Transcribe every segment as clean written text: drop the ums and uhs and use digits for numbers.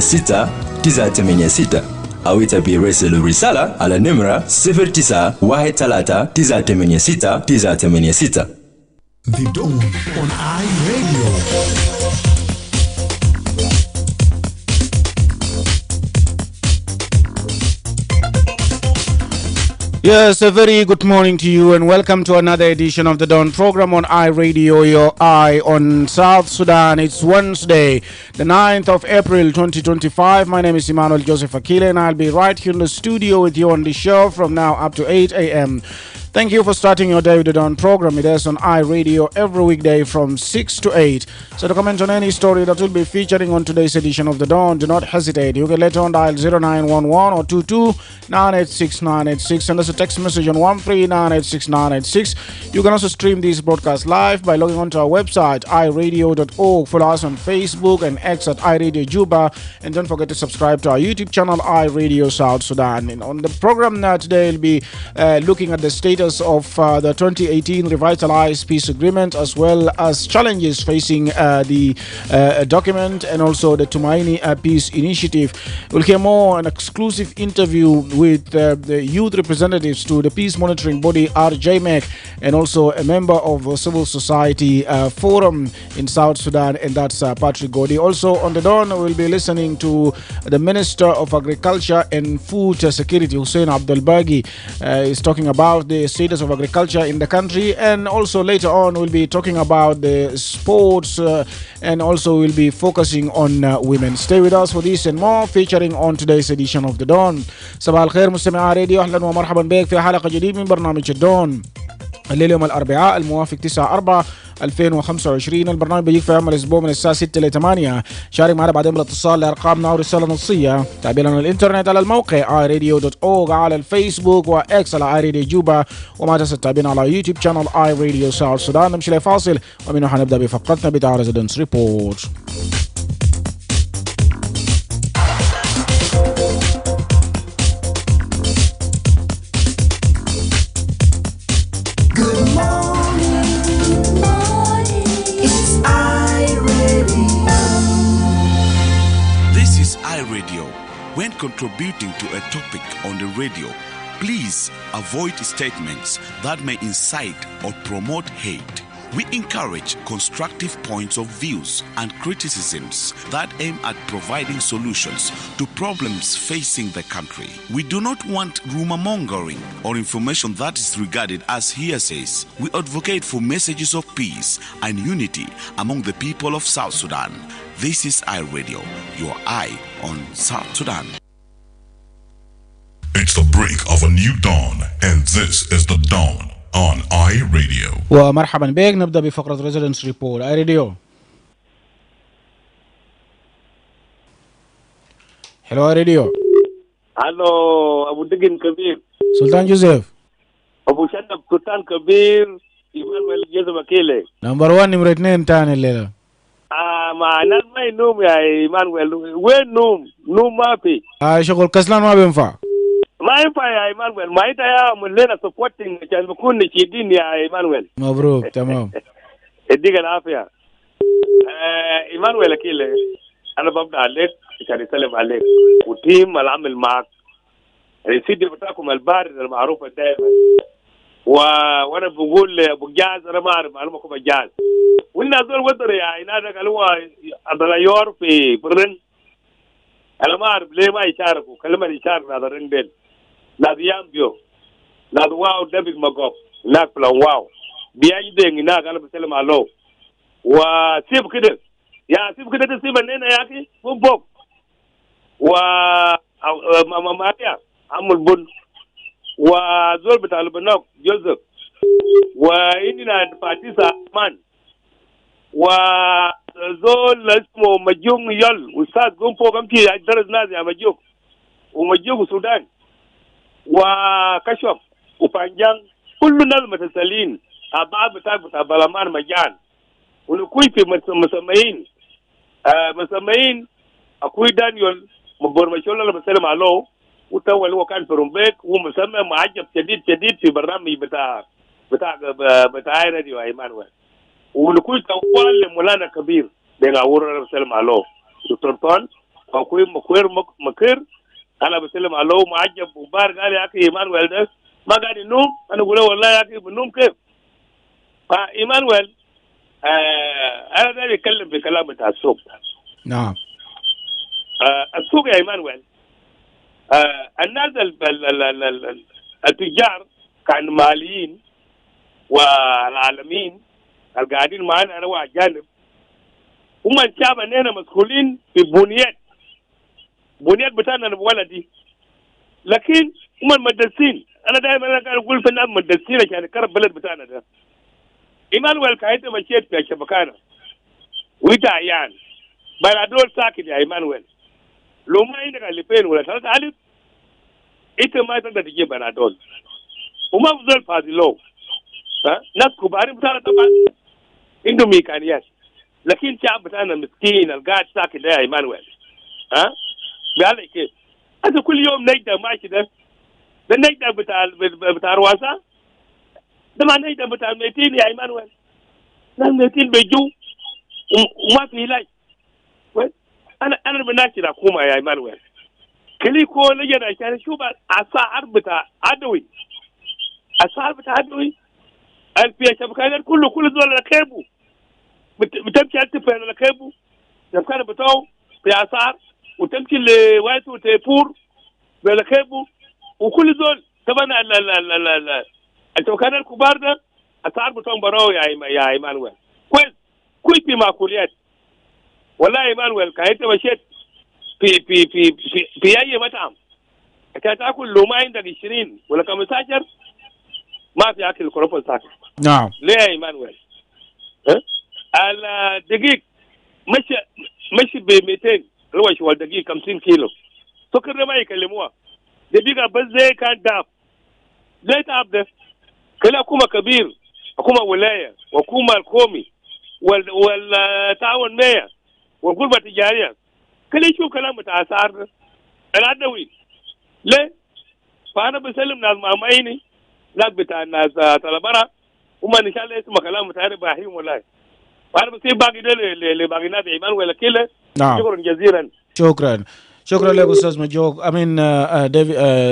6 986 au itapi reselu risala ala numera 09 13 986 986. The Dawn on iRadio. Yes, a very good morning to you and welcome to another edition of the Dawn program on iRadio, your eye on South Sudan. It's Wednesday, the 9th of April 2025. My name is Emmanuel Akile and I'll be right here in the studio with you on the show from now up to 8 a.m. Thank you for starting your day with the Dawn program. It is on iRadio every weekday from 6 to 8. So to comment on any story that will be featuring on today's edition of the Dawn, do not hesitate. You can later on dial 0911 or 22 986 986. Send us a text message on 13986 You can also stream this broadcast live by logging on to our website, iRadio.org. Follow us on Facebook and X at iRadio Juba. And don't forget to subscribe to our YouTube channel, iRadio South Sudan. And on the program today, we'll be looking at the status of the 2018 Revitalized Peace Agreement, as well as challenges facing the document and also the Tumaini Peace Initiative. We'll hear more an exclusive interview with the youth representatives to the peace monitoring body RJMEC and also a member of the Civil Society Forum in South Sudan, and that's Patrick Godi. Also on the Dawn, we'll be listening to the Minister of Agriculture and Food Security, Hussein Abdul Bagi. Is talking about the status of agriculture in the country, and also later on we'll be talking about the sports and also we'll be focusing on women. Stay with us for this and more featuring on today's edition of The Dawn. صباح الخير مستمعي راديو، اهلا ومرحبا بك في حلقة جديدة من برنامج الدون. الليل يوم الأربعاء الموافق 9/4/2025. البرنامج بيجيك في يوم الأسبوع من الساعة 6 ل 8. شارك معنا بعدين بالاتصال لأرقامنا ورسالة نصية. تابعنا على الإنترنت على الموقع iRadio.org، على الفيسبوك وإكس على iRadio جوبا، وما تنسى تتابعنا على يوتيوب شانل iRadio South Sudan. نمشي لفاصل ومنه حنبدأ بفقرتنا بتاع ريزيدنس ريبورت. When contributing to a topic on the radio, please avoid statements that may incite or promote hate. We encourage constructive points of views and criticisms that aim at providing solutions to problems facing the country. We do not want rumor-mongering or information that is regarded as hearsays. We advocate for messages of peace and unity among the people of South Sudan. This is iRadio, your eye on South Sudan. It's the break of a new dawn, and this is the Dawn on iRadio. ومرحبا بك. نبدأ بفقرة ريزيدنس ريبورت iRadio. Hello iRadio. Hello Abu Digin Kabir. Sultan Joseph. Abu Shandab Sultan Kabir. Emmanuel Akile. Number 1 نمرة 2 تاني الليلة. ما أنا ما ينوم يا إيمانويل. وين نوم ما في. شغل كسلان ما بينفع. ما ينفع يا إيمانويل. ما أنت يا ملنا سبورتين عشان بكون نشيدين يا إيمانويل. مبروك تمام. اديك العافية. إيمانويل أكيله. أنا ببدأ عليك عشان أسلم عليك وتيم العمل معك. السيدي بتاعكم البارد المعروفة دائما. وانا بقول ابو جاز انا ما اعرف معلومكم الجاز والناس دول وتر يا هناك اللي هو ادلايور في برن انا ما اعرف ليه ما يشاركوا كلمه يشارك هذا الرندل ناس يامبيو ناس واو دبك مقف هناك بلا واو بيجي هناك انا بسلم عليه وسيب كده يا سيب كده تسيب النينا يا اخي فوق و ماريا عمل بن وزول بتاع البنوك جوزيف وإننا فاتيسا مان وزول اسمه مجوم يل أستاذ قوم فوق أمشي درس ناس يا مجوم ومجوم السودان وكشف وفانجان كل الناس متسلين أبعاد بتاع بلمان مجان ونكوي في مسميين أكوي دانيال مبورمشولا اللي بسلم عليه وتول هو كان في رومبيك ومسمى معجب شديد في برنامج بتاع راديو ايمانويل ونكون طوال مولانا كبير بين اورا بسلم عليه دكتور طون akwai makir ana bisalim alo mu'ajjab bubar gali aka Emmanuel da magani num ana gure wallahi aka num ke fa Emmanuel ana da yatkallam bi kalam ta suq نعم السوق يا إيمانويل الناس التجار كان ماليين والعالمين القاعدين معنا أنا وأجانب هم الشعب أننا مسؤولين في بنيات بتاعنا بولدي لكن هم المدرسين أنا دائما أقول في الناس مدرسين عشان يكرب بلد بتاعنا ده إيمانويل كايت مشيت في شبكانا ويتعيان بنادول ساكت يا إيمانويل لو ما عندك ألفين ولا 3000 أنت ما تقدر تجيب بنادول وما بزول فاضلو ناس كبار بتاعنا طبعا عندهم إمكانيات لكن شعب بتاعنا مسكين القاعد ساكت يا إيمانويل قال لك كيف هذا كل يوم نجدة ماشي ده نجدة بتاع رواسة ده ما نجدة بتاع 200 يا إيمانويل ناس 200 بيجوا وما في علاج أنا بناشد الحكومة يا إيمانويل كلي كل يوم عشان شوف أسعار بتاع عدوي الفيا شبكات كل دول ركبوا بتمشي أنت في ركبوا شبكات بتاعه في أسعار وتمشي لوايت وتيفور بركبوا وكل دول طبعا الشبكات الكبار ده أسعار بتاعهم براو يا إيمانويل كويس في مأكولات والله إيمانويل كأنت مشيت في أي مطعم عشان تأكل لو ما عندك 20 ولا 15 ما في أكل كروفون ساكت. نعم. ليه يا إيمانويل؟ الدقيق مشي ب 200 اللي هو شو الدقيق 50 كيلو. سكر ما يكلموها. دقيقة بس زي كان داب. زي تعب ده. كلا حكومة كبير، حكومة ولاية، وحكومة القومي، والتعاون مية، والغربة التجارية. كل يشوف كلام بتاع أسعار العدوي. ليه؟ فأنا بسلم ناس ماميني ناس بتاع الناس طلبرة وما إن شاء الله اسمه كلام بتاع إبراهيم والله. فأنا بسيب باقي ده لباقي ناس إيمانويل أكيله. نعم. شكرا جزيلا. شكرا لك استاذ مجوك امين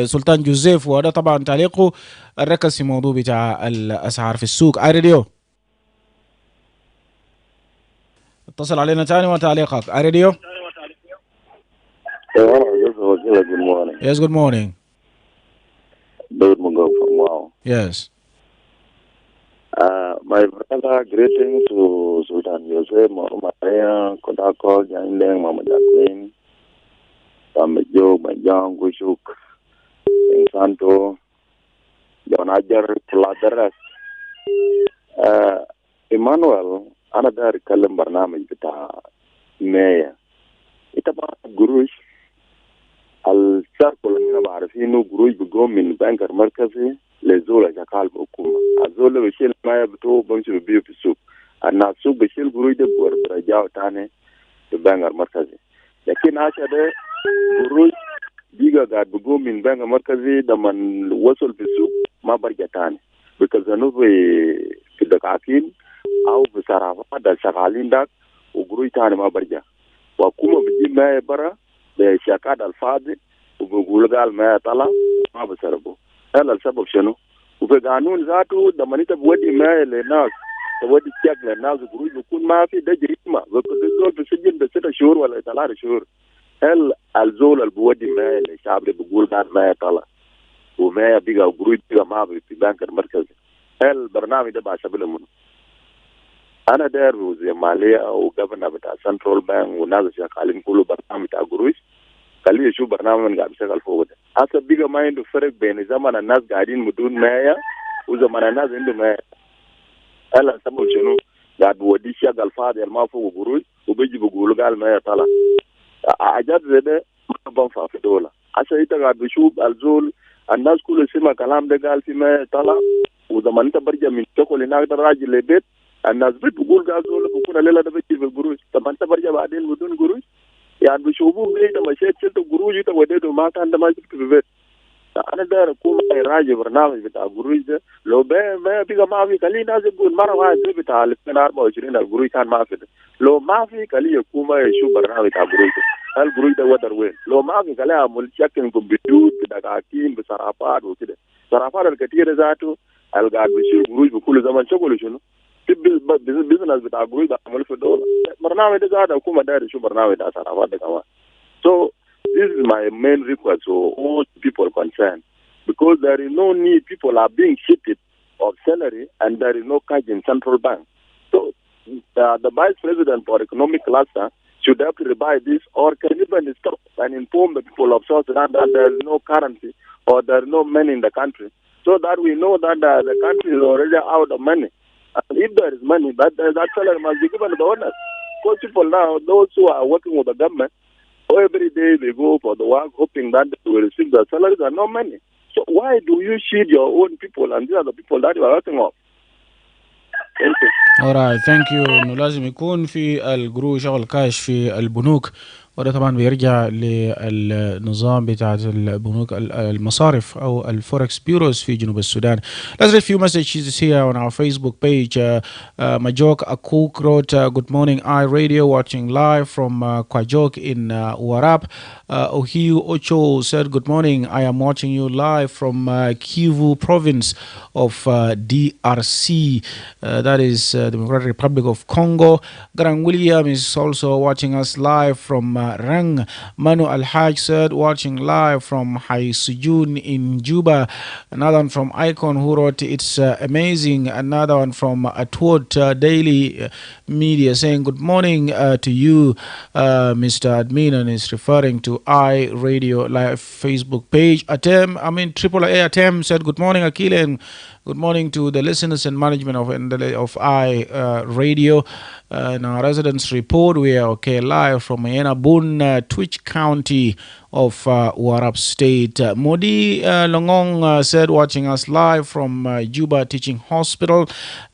سلطان جوزيف. وهذا طبعا تعليقه الركز في موضوع بتاع الاسعار في السوق. راديو اتصل علينا تاني وتعليقك. راديو. Yes, good morning. David Mungo from Wow. Yes. My brother, greeting to Sultan Joseph, Mama Maria, Kodako, Jandeng, Mama Jacqueline, Tamajo, Majang, Gushuk, Santo, John Ajar, Tiladaras. Emmanuel, another Kalam Barnamij bita Meya. Itaba Gurush, Al Charcoal, Marfino, Gurush, Gomin, Banker Merkazi. لزولا شكال بحكومة الزولا بشيل ما يبتو بمشي ببيو في السوق الناس سوق بشيل قروي ده برجعوا تاني في بنك المركزي لكن عشان ده قروي بيجا قاعد بقوم من بنك المركزي لما وصل في السوق ما برجع تاني بيكزنوا في دقاقين أو بصرافة ده شغالين داك وقروي تاني ما برجع وحكومة بتجيب ما يبرا بشكاد الفاضي وبقول قال ما يطلع ما بسربه هذا السبب شنو؟ وفي قانون ذاته لما انت بودي ما للناس تودي تشيك للناس وخروج بيكون ما في ده جريمه بيكون في السجن ب 6 شهور ولا 3 شهور. هل الزول اللي بودي ما للشعب اللي بيقول بعد ما يطلع وما بيقى وخروج بيقى ما في بنك المركزي هل البرنامج ده بحسب له منه؟ انا داير وزير ماليه وجفنا بتاع سنترال بانك والناس شغالين كله برنامج بتاع قروش خليه يشوف برنامج قاعد بيشتغل فوق ده. هسه بيجا ما عنده فرق بين زمن الناس قاعدين بدون مايه وزمن الناس عنده مايه. هلا سبب شنو؟ قاعد بودي شغل فاضي ما فوق قروش وبيجي بيقولوا قال مايه طلع. حاجات زي ده ما بنفع في دوله. هسه انت قاعد بتشوف الزول الناس كل سمع كلام ده قال في مايه طلع وزمن انت برجع من تاكل هناك ده راجل للبيت الناس بتقول قال زول بكون الليله ده بيجي بالقروش طب انت برجع بعدين بدون قروش يعني بيشوفوه بيت مشيت شلت قروج انت وديته ما كان ده ما جبت في البيت. انا داير اكون راجع برنامج بتاع قروج ده لو بقى ما في خليه الناس يقول مره واحد بتاع 2024 القروج كان ما في ده. لو ما في خليه يكون يشوف برنامج بتاع قروج Al Guru the weather way. Lo Maki Kala will check in could be due to the Akim, the Sarafat, or the Sarafat and Katir Zato, Al Gad, which Guru, Kulu Zaman Chocolation. People business with our Guru, Amalfado, Marnavi is out of Kuma Dari Subarnavi, that's Sarafat. So, this is my main request to all people concerned. Because there is no need, people are being cheated of salary and there is no cash in central bank. So the vice president for economic cluster should have to revive this or can even stop and inform the people of South Sudan that there is no currency or there is no money in the country so that we know that the country is already out of money. And if there is money, that salary must be given to the owners. Because people now, those who are working with the government, every day they go for the work hoping that they will receive their salaries and no money. So why do you cheat your own people and these are the people that you are working on? Thank you. alright, thank you. انه لازم يكون في القروش شغل كاش في البنوك، وده طبعا بيرجع للنظام بتاع البنوك المصارف او الفوركس بيروز في جنوب السودان. Let's read a few messages here on our Facebook page. Majok Akuk wrote, good morning I Radio, watching live from Kwajok in Warap. Ohiu Ocho said, good morning, I am watching you live from Kivu province of DRC, that is Democratic Republic of Congo. Garang William is also watching us live from Rang. Manu Al-Haj said, watching live from Hai Sujun in Juba. Another one from Icon who wrote, it's amazing. Another one from Atwood Daily Media saying, good morning to you, Mr. Admin, and is referring to I Radio Live Facebook page. AAA Atem said, good morning, Akile, and good morning to the listeners and management of I Radio. In our residence report, we are okay live from Yenabun, Twitch County of Warab State. Modi Longong said, watching us live from Juba Teaching Hospital.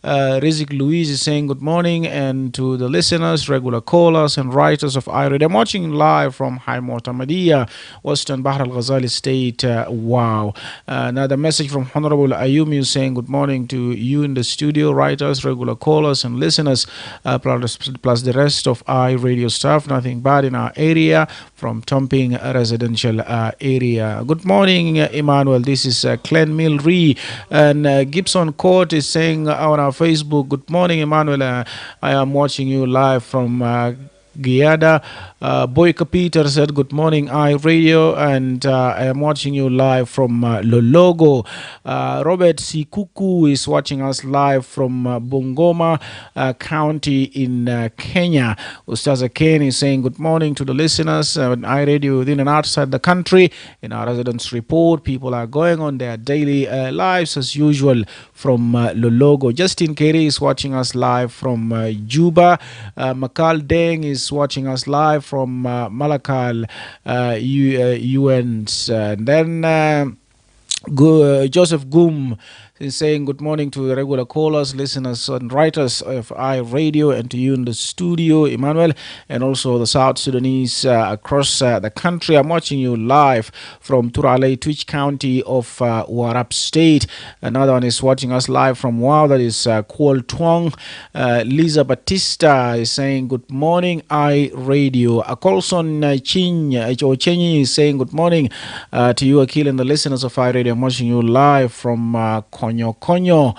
Rizik Louise is saying good morning, and to the listeners, regular callers and writers of IRID. I'm watching live from High Mortamadia, Western Bahr Al Ghazali State. Wow. Another message from Honorable Ayumi saying good morning to you in the studio, writers, regular callers, and listeners, plus the rest of iRadio staff. Nothing bad in our area from Tomping residential area. Good morning, Emmanuel. This is Glen Milry, and Gibson Court is saying on our Facebook, good morning, Emmanuel. I am watching you live from Guyada. Boyka Peter said, good morning, iRadio, and I am watching you live from Lologo. Robert Sikuku is watching us live from Bungoma County in Kenya. Ustaza Ken is saying good morning to the listeners on iRadio within and outside the country. In our residence report, people are going on their daily lives as usual from Lologo. Justin Kerry is watching us live from Juba. Makal Deng is watching us live from Malakal, UNs. And then Joseph Goom is saying good morning to the regular callers, listeners, and writers of iRadio, and to you in the studio, Emmanuel, and also the South Sudanese across the country. I'm watching you live from Turale, Twitch County of Warap State. Another one is watching us live from Wow, that is Kual Tuong. Lisa Batista is saying good morning, iRadio. Akolson Chenyi is saying good morning to you, Akile, and the listeners of iRadio. I'm watching you live from Konyo.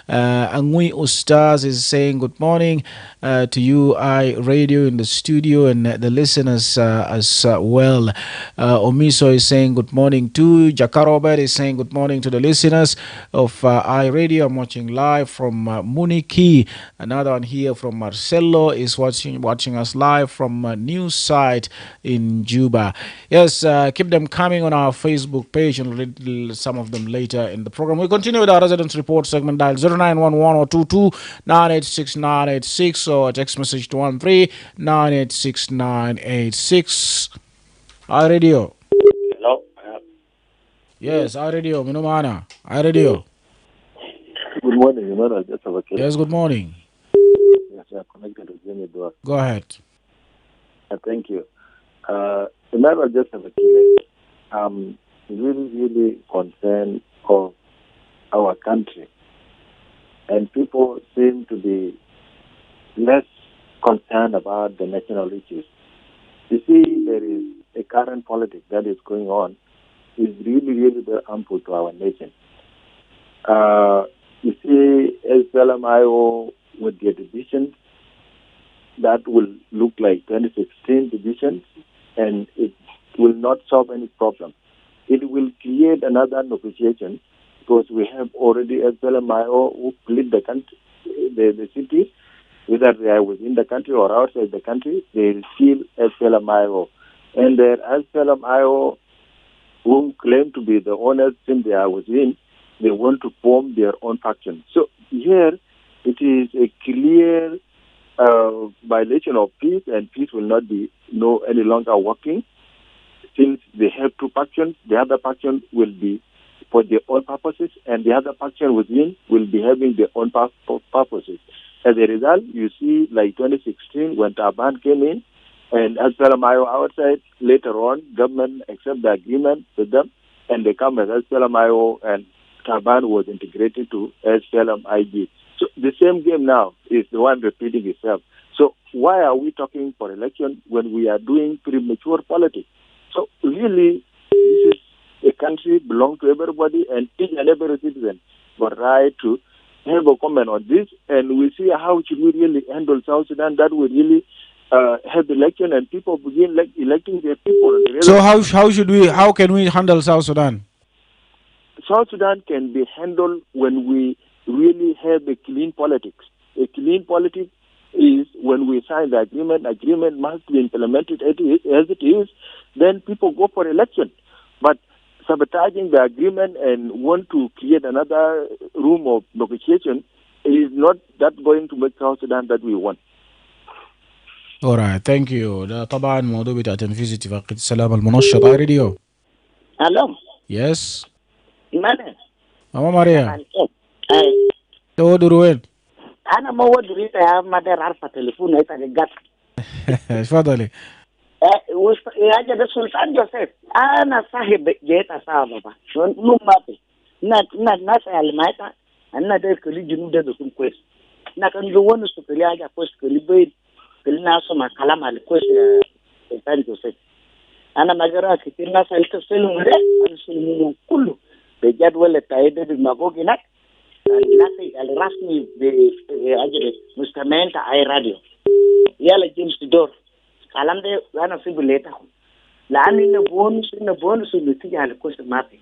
Angui Ustaz is saying good morning to you, iRadio, in the studio, and the listeners as well. Omiso is saying good morning too. Jaka Robert is saying good morning to the listeners of iRadio. I'm watching live from Muniki. Another one here from Marcelo is watching us live from news site in Juba. Yes, keep them coming on our Facebook page, and we'll read some of them later in the program. We continue with our residence report segment. Dial 0911-022-986-986 or text message to 13986-986. iRadio. Hello. Yes, iRadio. Minumana. iRadio. Good morning, Emmanuel. Yes, good morning. Yes, I connected with Jimmy Dua. Go ahead. Thank you. Emmanuel, just have a key. Really concerned of our country, and people seem to be less concerned about the national issues. You see, there is a current politics that is going on is really, really very harmful to our nation. You see, SLMIO with their divisions, that will look like 2016 divisions, and it will not solve any problem. It will create another negotiation because we have already SLMIO who split the country, the city, whether they are within the country or outside the country, they still SLMIO. And there are SLMIO who claim to be the owners since they are within, they want to form their own faction. So here, it is a clear violation of peace, and peace will not be any longer working. Since they have two factions, the other faction will be for their own purposes, and the other faction within will be having their own purposes. As a result, you see, like 2016, when Taban came in, and as Salamayo outside, later on, government accept the agreement with them, and they come as Salamayo, and Taban was integrated to SLMIG. So the same game now is the one repeating itself. So why are we talking for election when we are doing premature politics? So really, this is a country belong to everybody, and each and every citizen got right to have a comment on this, and we see how should we really handle South Sudan that will really have election and people begin electing their people. So how can we handle South Sudan? South Sudan can be handled when we really have a clean politics. A clean politics is when we sign the agreement. Agreement must be implemented as it is. Then people go for election. But sabotaging the agreement and want to create another room of negotiation is not that going to make South Sudan that we want. Alright, thank you. ده طبعا موضوع بتاع تنفيذ اتفاقية السلام المنشط على راديو. الو. يس. Emmanuel. ماما ماريا. اي. تودر وين؟ انا ما ودري يا مدير عارفه تليفون هيك جات. تفضلي. يا جد السلطان جوزيف انا صاحب جيت صاحبه شلون ما في ناس علمايتا انا ده كل جنود ده بكون كويس انا كان جوون سكري حاجه كويس كل بيت كل ناس ما كلام على كويس السلطان جوزيف انا ما جرى كثير ناس التسلم ده السلم كله بجدول التايد المغوغ هناك الناس الرسمي باجر مستمعين اي راديو يلا جيمس دور kalam de ana sibu leta ko la ani na bonus ni tija al ko mapi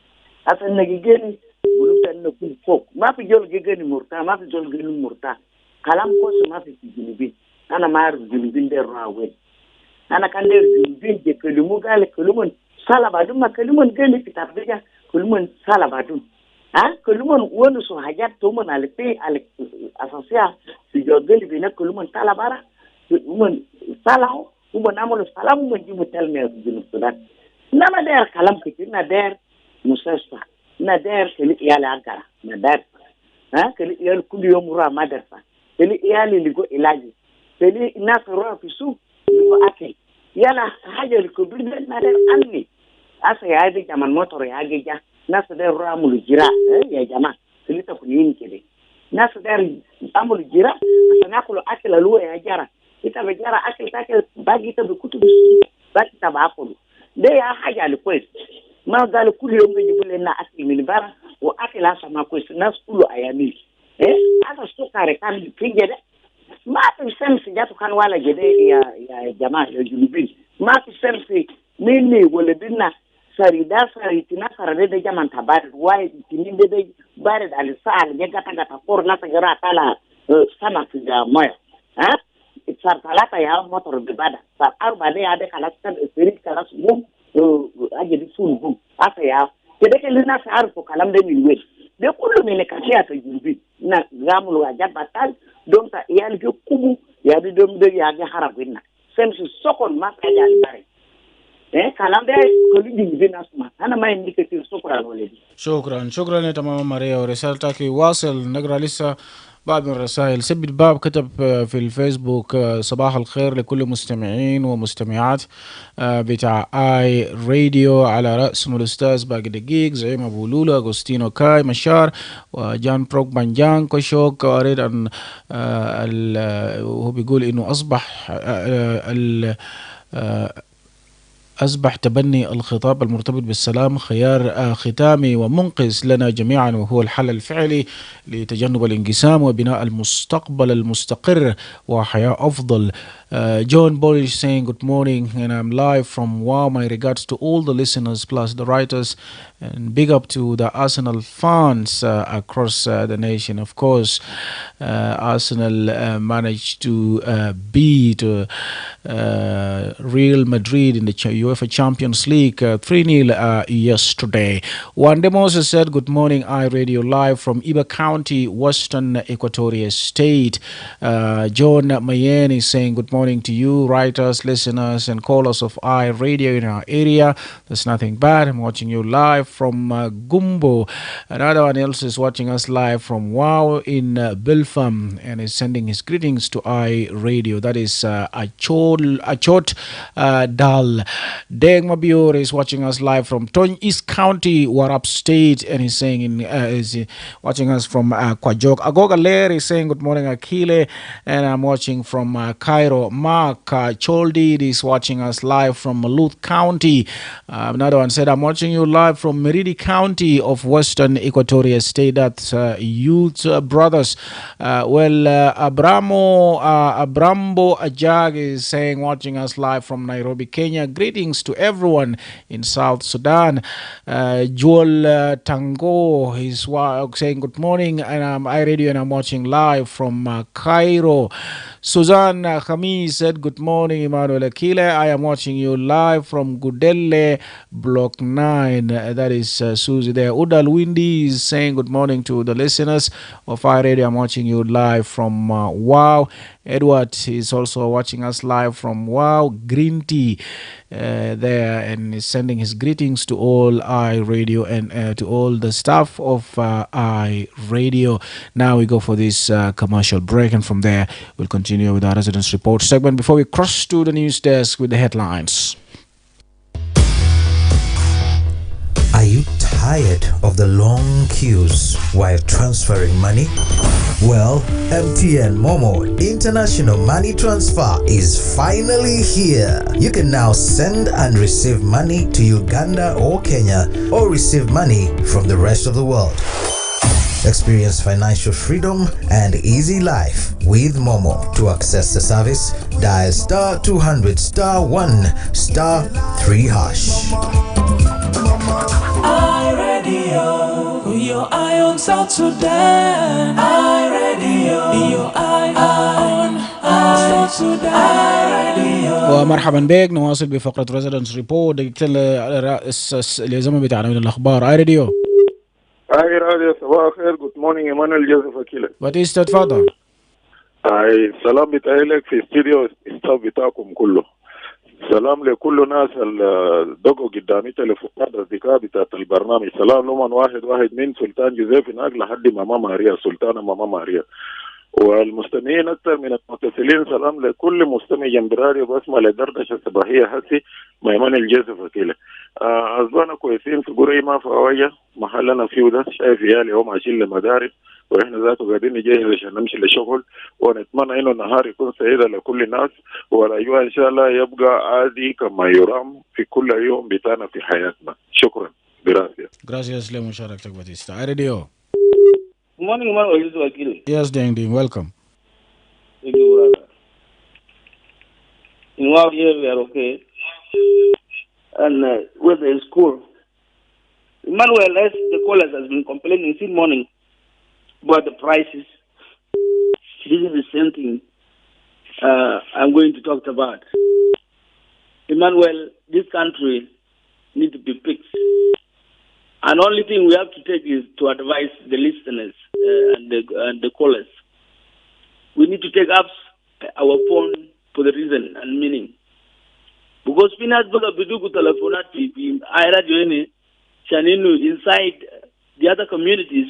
asan na gigeni bulutan na kun fok mapi jol gigeni murta kalam ko mapi ginibi ana mar ginibi de rawe ana kan de ginibi je kelumu gale kelumun salabadum ma kelumun gani fitar deja kelumun salabadum kelumun wonu so hajat to mon alpe al asosia si jogeli bina kelumun talabara kelumun salahu ubo namolo salamu mo jimu telme jinu sudan nama der kalam kiti na der musasta na der keli yala agara na der keli yal kuli yomura madarsa keli yali ligo ilaji keli nasro fisu ligo ake yala haja liko bidde na der anni asa yaade jaman motor yaage ja nas der ramul jira ya jama keli ta kunin kede nas der amul jira asana kulo akila luwa ya jara ita bejara akil take bagi ta bukutu bagi ta bakulu de ya haja alkwes ma gal kullu yom gibule na akil min bara wa akila sama kwes nas kullu ayami asa sukare kan pingede ma ta sensi jatu kan wala gede ya jamaa ya julubin ma ta sensi nini wala dinna sari tina sarade de jaman tabar wai tininde de bare dal sal ne gata por na sagara tala sana tuja moya sar talata ya motor de bada sar arba de ya de kala tan spirit kala sum aje di sun bum asa ya kede ke lina sar ko kalam de min wel de kullu mele kasia ta jurbi na gamul wa jabatal donc ta yal ke kubu ya di dom de ya ga harabina sem su sokon ma ka ya bare kalam de ko li di nasma ana ma indikatif sokran wala شكرا يا تمام ماريا ورسالتك واصل نقرا لسه بعض من الرسائل. سبت باب كتب في الفيسبوك صباح الخير لكل مستمعين ومستمعات بتاع اي راديو على رأسهم الأستاذ باقي دقيق زعيم أبو لولا أغوستينو كاي مشار وجان بروك بانجان كوشوك. أريد أن هو بيقول إنه أصبح أصبح تبني الخطاب المرتبط بالسلام خيار ختامي ومنقذ لنا جميعا، وهو الحل الفعلي لتجنب الانقسام وبناء المستقبل المستقر وحياة أفضل. John Borish saying good morning, and I'm live from Wow. My regards to all the listeners plus the writers, and big up to the Arsenal fans across the nation. Of course, Arsenal managed to beat Real Madrid in the UEFA Champions League 3-0 yesterday. Wande Moses said, good morning, iRadio live from Iba County, Western Equatoria State. John Mayen is saying, good morning to you, writers, listeners, and callers of iRadio in our area. There's nothing bad. I'm watching you live from Gumbo. Another one else is watching us live from Wow in Bilfam and is sending his greetings to iRadio. That is Achot Dal. Deng Mabior is watching us live from Tony East County, Warrap State, and he's saying is watching us from Kwajok. Agoga Lair is saying good morning, Akile, and I'm watching from Cairo. Mark Choldi is watching us live from Maluth County. Another one said, I'm watching you live from Meridi County of Western Equatoria State. That's Youth Brothers. Abrambo Ajag is saying, watching us live from Nairobi, Kenya. Greetings to everyone in South Sudan. Joel Tango is saying good morning, and I'm iRadio and I'm watching live from Cairo. Suzanne Khamis said, good morning, Emmanuel Akile. I am watching you live from Gudelle, Block 9. That is Susie there. Udal Windy is saying good morning to the listeners of iRadio. I'm watching you live from Wow. Edward is also watching us live from Wow. Green Tea there, and is sending his greetings to all iRadio and to all the staff of iRadio. Now we go for this commercial break, and from there we'll continue with our residence report segment before we cross to the news desk with the headlines. Are you tired of the long queues while transferring money? Well, MTN Momo International Money Transfer is finally here. You can now send and receive money to Uganda or Kenya, or receive money from the rest of the world. Experience financial freedom and easy life with Momo. To access the service, dial star 200 star 1 star 3 hash. iRadio, your eye on South Sudan. iRadio, your eye on South Sudan. iRadio. ومرحبا بك، نواصل بفقرة ريزيدنس ريبورت. الزمن بتاعنا من الأخبار iRadio. iRadio صباح الخير. جود مورنينج ايمانويل جوزيف اكيله. باتيستا تفضل. السلام بتاعي في استديو ستاف بتاعكم كله. سلام لكل ناس الدقوا قدامي تليفونات اصدقاء بتاعت البرنامج. سلام لمن واحد من سلطان جوزيف هناك لحد ماما ماريا، سلطانة ماما ماريا، والمستمعين اكثر من المتصلين. سلام لكل مستمع جنبراري وبسمع لدردشه الصباحيه هسي مع ايمانويل جوزيف اكيله. اصبحنا كويسين في قريه ما فوايه محلنا فيه ده، شايف عيالي هم عايشين لمدارس، واحنا ذاته قاعدين نجهز عشان نمشي للشغل، ونتمنى انه النهار يكون سعيد لكل الناس، والايوه ان شاء الله يبقى عادي كما يرام في كل يوم بتاعنا في حياتنا. شكرا. Gracias لمشاركتك باتيستا. iRadio. Good morning, Emmanuel. Akile. Yes, Ding, welcome. Thank you, brother. In our here we are okay, and with the school, Emmanuel, as the callers has been complaining since morning about the prices. This is the same thing I'm going to talk about. Emmanuel, this country needs to be fixed. And only thing we have to take is to advise the listeners and the callers. We need to take up our phone for the reason and meaning. Because Pinas Boga Biduku Telefonati, iRadio Chaninu inside the other communities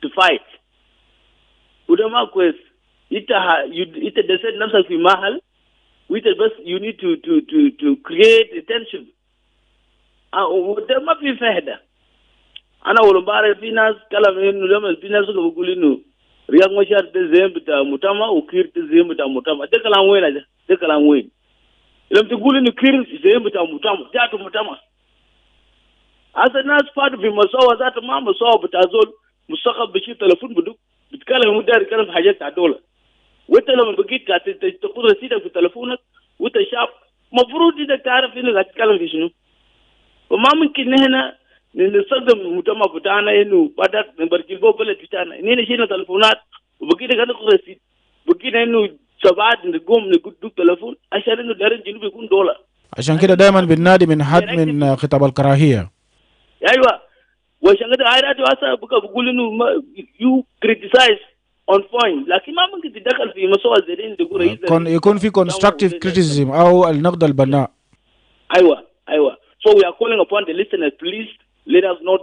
to fight. Udama quest, ita desaid nafsa fi mahal, you need to create attention. Udama fi fahda. Ana ulubare Pinas kala menu lama Pinas ko bugulinu. Riyak mashar te zembita mutama ukir te zembita mutama. De kalam wen. لما تقول إنه كير زي بتاع متامة جاتو متامة هذا الناس فاد بمساوى ذات ما مساوى بتاع زول مستقبل بشيء تلفون بدو بتكلم مدار يتكلم في حاجات تاع دولة وانت لما بقيت تاخذ رصيدك في تلفونك وانت شاب مفروض انك تعرف انك تتكلم في شنو وما ممكن هنا نستخدم المجتمع بتاعنا انه بدات نبرجل بلد بتاعنا اننا شيلنا تلفونات وبقينا قاعد ناخذ رصيد بقينا انه سبعات نقوم ندق تلفون عشان انه دار الجنوب يكون دولة عشان كده دائما بننادي من حد من خطاب الكراهية. ايوه وعشان كده عائلات واسا بقول انه يو كريتيسايز اون بوينت لكن ما ممكن تتدخل في مسائل زي دي تقول يكون في constructive criticism او النقد البناء. ايوه so we are calling upon the listeners please let us not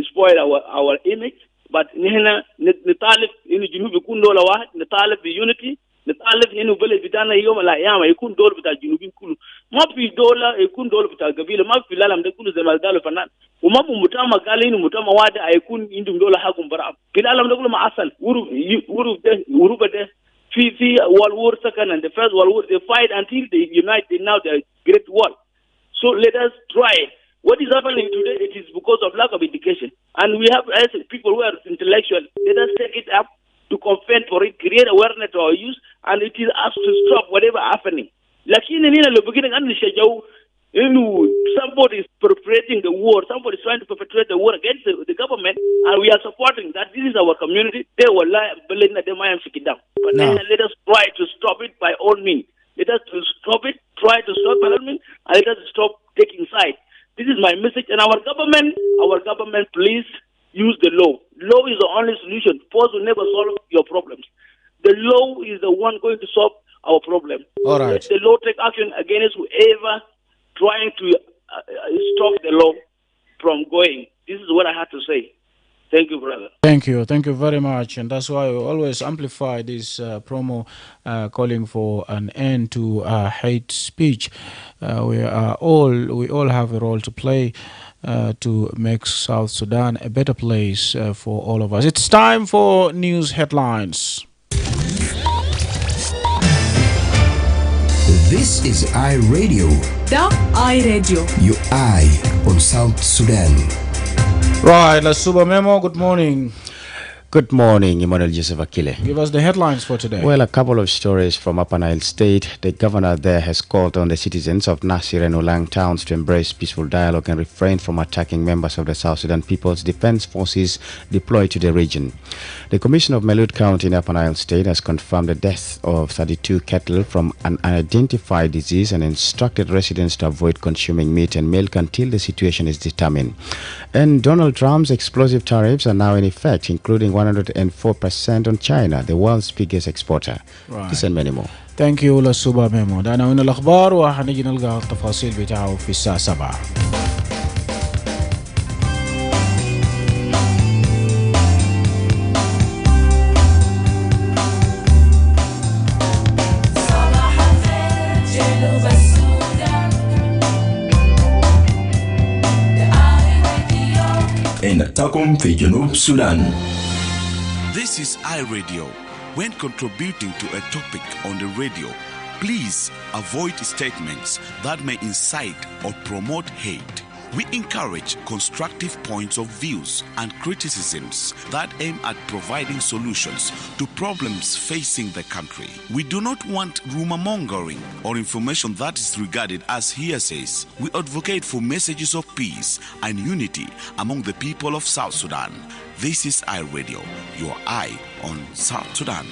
spoil our image but نحن نطالب انه الجنوب يكون دولة واحد نطالب بيونيتي نطالب انه بلد بتاعنا يوم الايام يكون دولة بتاع الجنوبين كله ما في دولة يكون دولة بتاع قبيلة ما في العالم ده كله زي ما قالوا فنان وما بمجتمع قال انه مجتمع واحد هيكون عندهم دولة حقهم برا في العالم ده كله ما حصل ورو ده في World War II and the First World War they fight until they unite now the Great War so let us try what is happening today it is because of lack of education and we have as people who are intellectual let us take it up to confront for it create awareness to our youth and it is us to stop whatever happening lakini nina lo beginning and shajau somebody is perpetrating the war somebody is trying to perpetrate the war against the government and we are supporting that this is our community they will lie believe that they might have down but then let us try to stop it by all means let us to stop it try to stop parliament and let us stop taking sides this is my message and our government please use the law is the only solution force will never solve your problems the law is the one going to solve our problem all right let the law take action against whoever trying to stop the law from going this is what I had to say. Thank you, brother. Thank you very much, and that's why we always amplify this promo calling for an end to hate speech. We all have a role to play to make South Sudan a better place for all of us. It's time for news headlines. This is iRadio. The iRadio. Your eye on South Sudan. Right, let's Super Memo. Good morning. Good morning, Emmanuel Joseph Akile. Give us the headlines for today. Well, a couple of stories from Upper Nile State. The governor there has called on the citizens of Nasir and Ulang towns to embrace peaceful dialogue and refrain from attacking members of the South Sudan People's Defense Forces deployed to the region. The Commission of Melud County in Upper Nile State has confirmed the death of 32 cattle from an unidentified disease and instructed residents to avoid consuming meat and milk until the situation is determined. And Donald Trump's explosive tariffs are now in effect, including 104% on China, the world's biggest exporter. Right. This and many more. Thank you للسوبر ميمو. ده عناوين الأخبار وحنيجي نلقى التفاصيل بتاعه في الساعة 7. إنتكم في جنوب السودان. This is iRadio. When contributing to a topic on the radio, please avoid statements that may incite or promote hate. We encourage constructive points of views and criticisms that aim at providing solutions to problems facing the country. We do not want rumor mongering or information that is regarded as hearsays. We advocate for messages of peace and unity among the people of South Sudan. This is iRadio, your eye on South Sudan.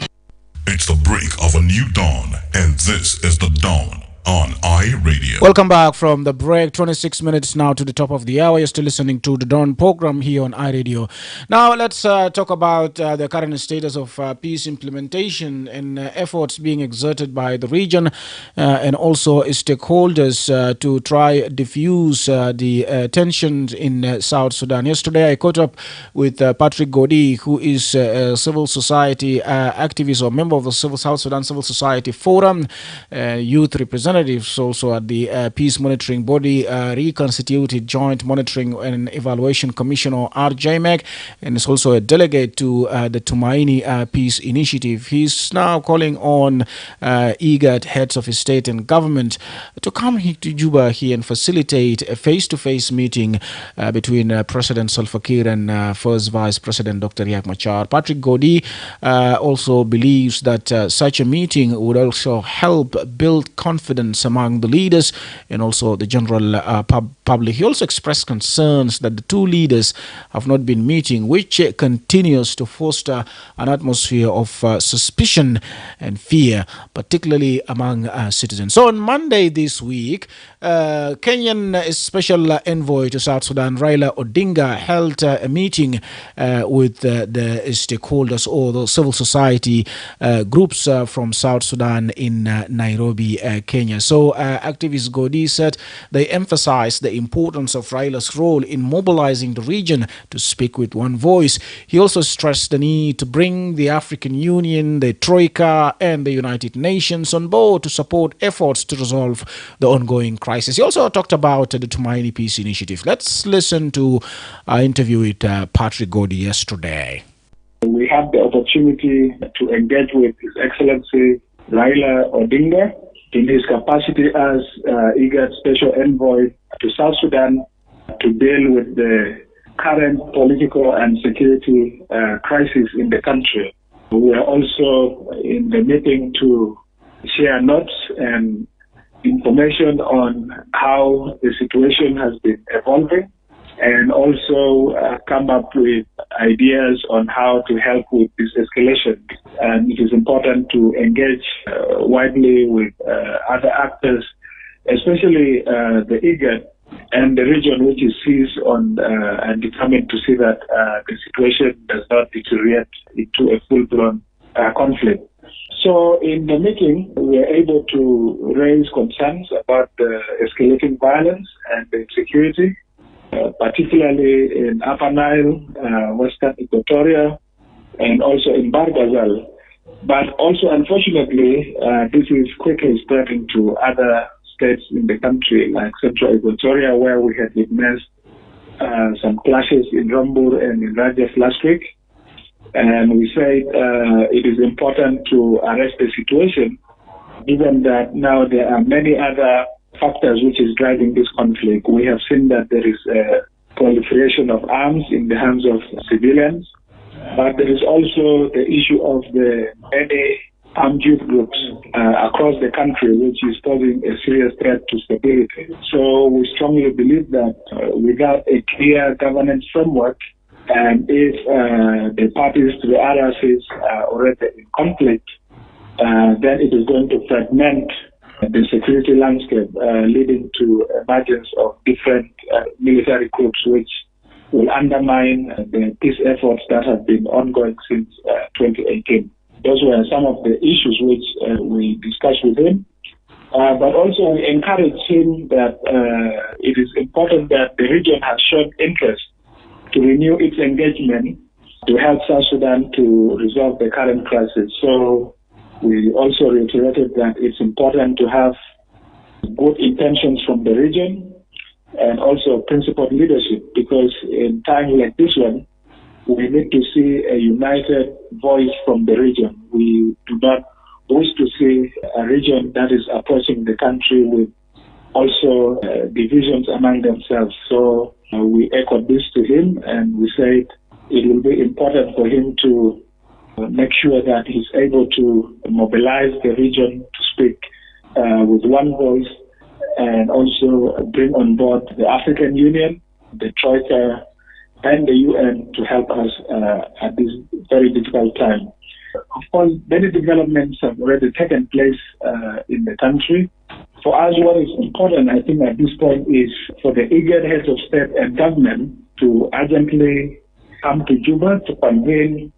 It's the break of a new dawn, and this is the dawn on iRadio. Welcome back from the break. 26 minutes now to the top of the hour. You're still listening to the Dawn program here on iRadio. Now let's talk about the current status of peace implementation and efforts being exerted by the region and also stakeholders to try diffuse the tensions in South Sudan. Yesterday I caught up with Patrick Godi, who is a civil society activist or member of the South Sudan Civil Society Forum, youth representative representatives also at the Peace Monitoring Body, reconstituted Joint Monitoring and Evaluation Commission, or RJMEC, and is also a delegate to the Tumaini Peace Initiative. He's now calling on IGAD heads of state and government to come to Juba here and facilitate a face-to-face meeting between President Salva Kiir and First Vice President Dr. Riek Machar. Patrick Godi also believes that such a meeting would also help build confidence among the leaders and also the general public. He also expressed concerns that the two leaders have not been meeting, which continues to foster an atmosphere of suspicion and fear, particularly among citizens. So on Monday this week, Kenyan Special Envoy to South Sudan, Raila Odinga, held a meeting with the stakeholders or the civil society groups from South Sudan in Nairobi, Kenya. So activist Godi said they emphasized the importance of Raila's role in mobilizing the region to speak with one voice. He also stressed the need to bring the African Union, the Troika, and the United Nations on board to support efforts to resolve the ongoing crisis. He also talked about the Tumaini Peace Initiative. Let's listen to our interview with Patrick Godi yesterday. We had the opportunity to engage with His Excellency Raila Odinga in his capacity as IGAD Special Envoy to South Sudan to deal with the current political and security crisis in the country. We are also in the meeting to share notes and information on how the situation has been evolving, and also come up with ideas on how to help with this escalation. And it is important to engage widely with other actors, especially the IGAD and the region, which is seized on and determined to see that the situation does not deteriorate into a full-blown conflict. So in the meeting, we were able to raise concerns about the escalating violence and the insecurity, particularly in Upper Nile, Western Equatoria, and also in Barghazal. But also, unfortunately, this is quickly spreading to other states in the country, like Central Equatoria, where we had witnessed some clashes in Rambur and in Rajaf last week. And we said it is important to arrest the situation, given that now there are many other factors which is driving this conflict. We have seen that there is a proliferation of arms in the hands of civilians, but there is also the issue of the many armed youth groups across the country, which is posing a serious threat to stability. So we strongly believe that without a clear governance framework, and if the parties to the RRCs are already in conflict, then it is going to fragment the security landscape, leading to emergence of different military groups, which will undermine the peace efforts that have been ongoing since 2018. Those were some of the issues which we discussed with him. But also we encourage him that it is important that the region has shown interest to renew its engagement to help South Sudan to resolve the current crisis. So we also reiterated that it's important to have good intentions from the region and also principled leadership, because in times like this one, we need to see a united voice from the region. We do not wish to see a region that is approaching the country with also divisions among themselves. So we echoed this to him, and we said it will be important for him to make sure that he's able to mobilize the region to speak with one voice, and also bring on board the African Union, the Troika, and the UN to help us at this very difficult time. Of course, many developments have already taken place in the country. For us, what is important, I think, at this point is for the IGAD heads of state and government to urgently come to Juba to convene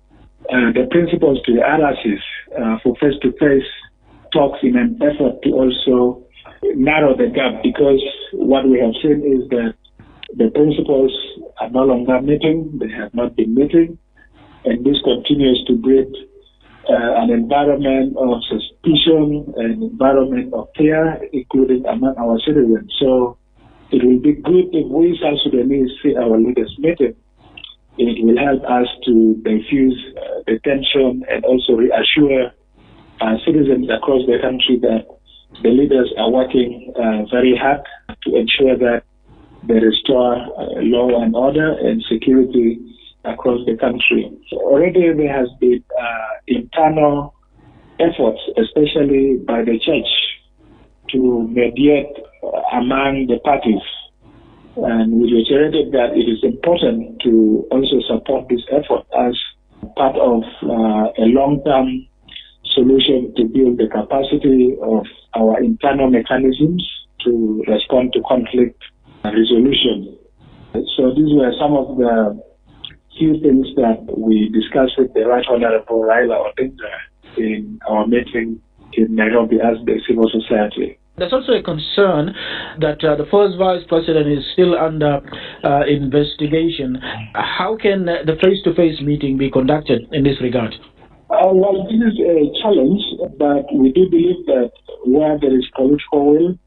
the principles to the RRCs for face-to-face talks in an effort to also narrow the gap, because what we have seen is that the principles are no longer meeting, they have not been meeting, and this continues to breed an environment of suspicion, an environment of fear, including among our citizens. So it will be good if we South Sudanese see our leaders meeting. It will help us to diffuse the tension and also reassure citizens across the country that the leaders are working very hard to ensure that they restore law and order and security across the country. So already there has been internal efforts, especially by the church, to mediate among the parties. And we reiterated that it is important to also support this effort as part of a long-term solution to build the capacity of our internal mechanisms to respond to conflict resolution. So these were some of the few things that we discussed with the Right Honorable Raila Odinga in our meeting in Nairobi as the civil society. There's also a concern that the first vice president is still under investigation. How can the face-to-face meeting be conducted in this regard? Well, this is a challenge, but we do believe that where there is political will,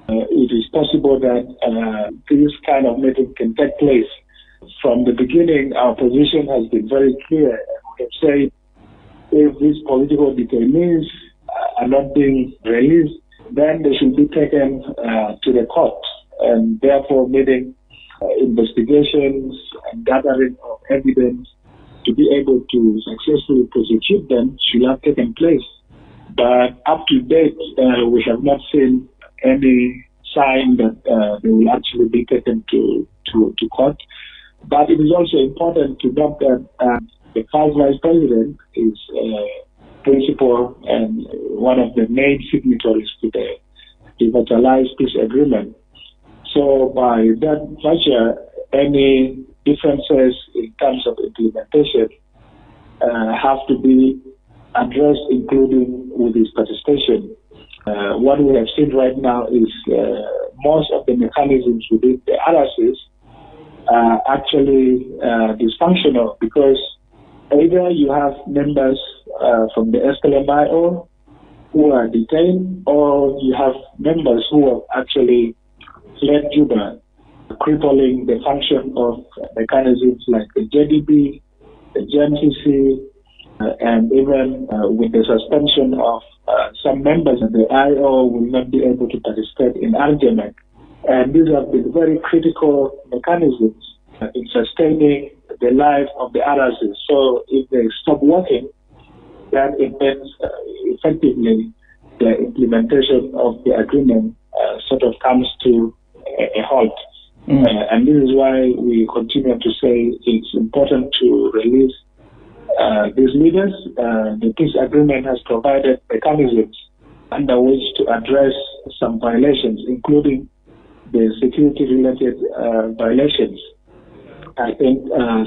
it is possible that this kind of meeting can take place. From the beginning, our position has been very clear. We have said if these political detainees are not being released, then they should be taken to the court, and therefore making investigations and gathering of evidence to be able to successfully prosecute them should have taken place. But up to date, we have not seen any sign that they will actually be taken to court. But it is also important to note that the first vice president is principal and one of the main signatories to the revitalized peace agreement. So by that measure, any differences in terms of implementation have to be addressed, including with his participation. What we have seen right now is most of the mechanisms within the RSS are actually dysfunctional, because either you have members from the SPLMIO who are detained, or you have members who have actually fled Juba, crippling the function of mechanisms like the JDB, the GMCC, and even with the suspension of some members of the IO will not be able to participate in argument. And these have been very critical mechanisms in sustaining the life of the RSS. So if they stop working, then it means effectively the implementation of the agreement sort of comes to a halt. And this is why we continue to say it's important to release these leaders. The peace agreement has provided mechanisms under which to address some violations, including the security-related violations. I think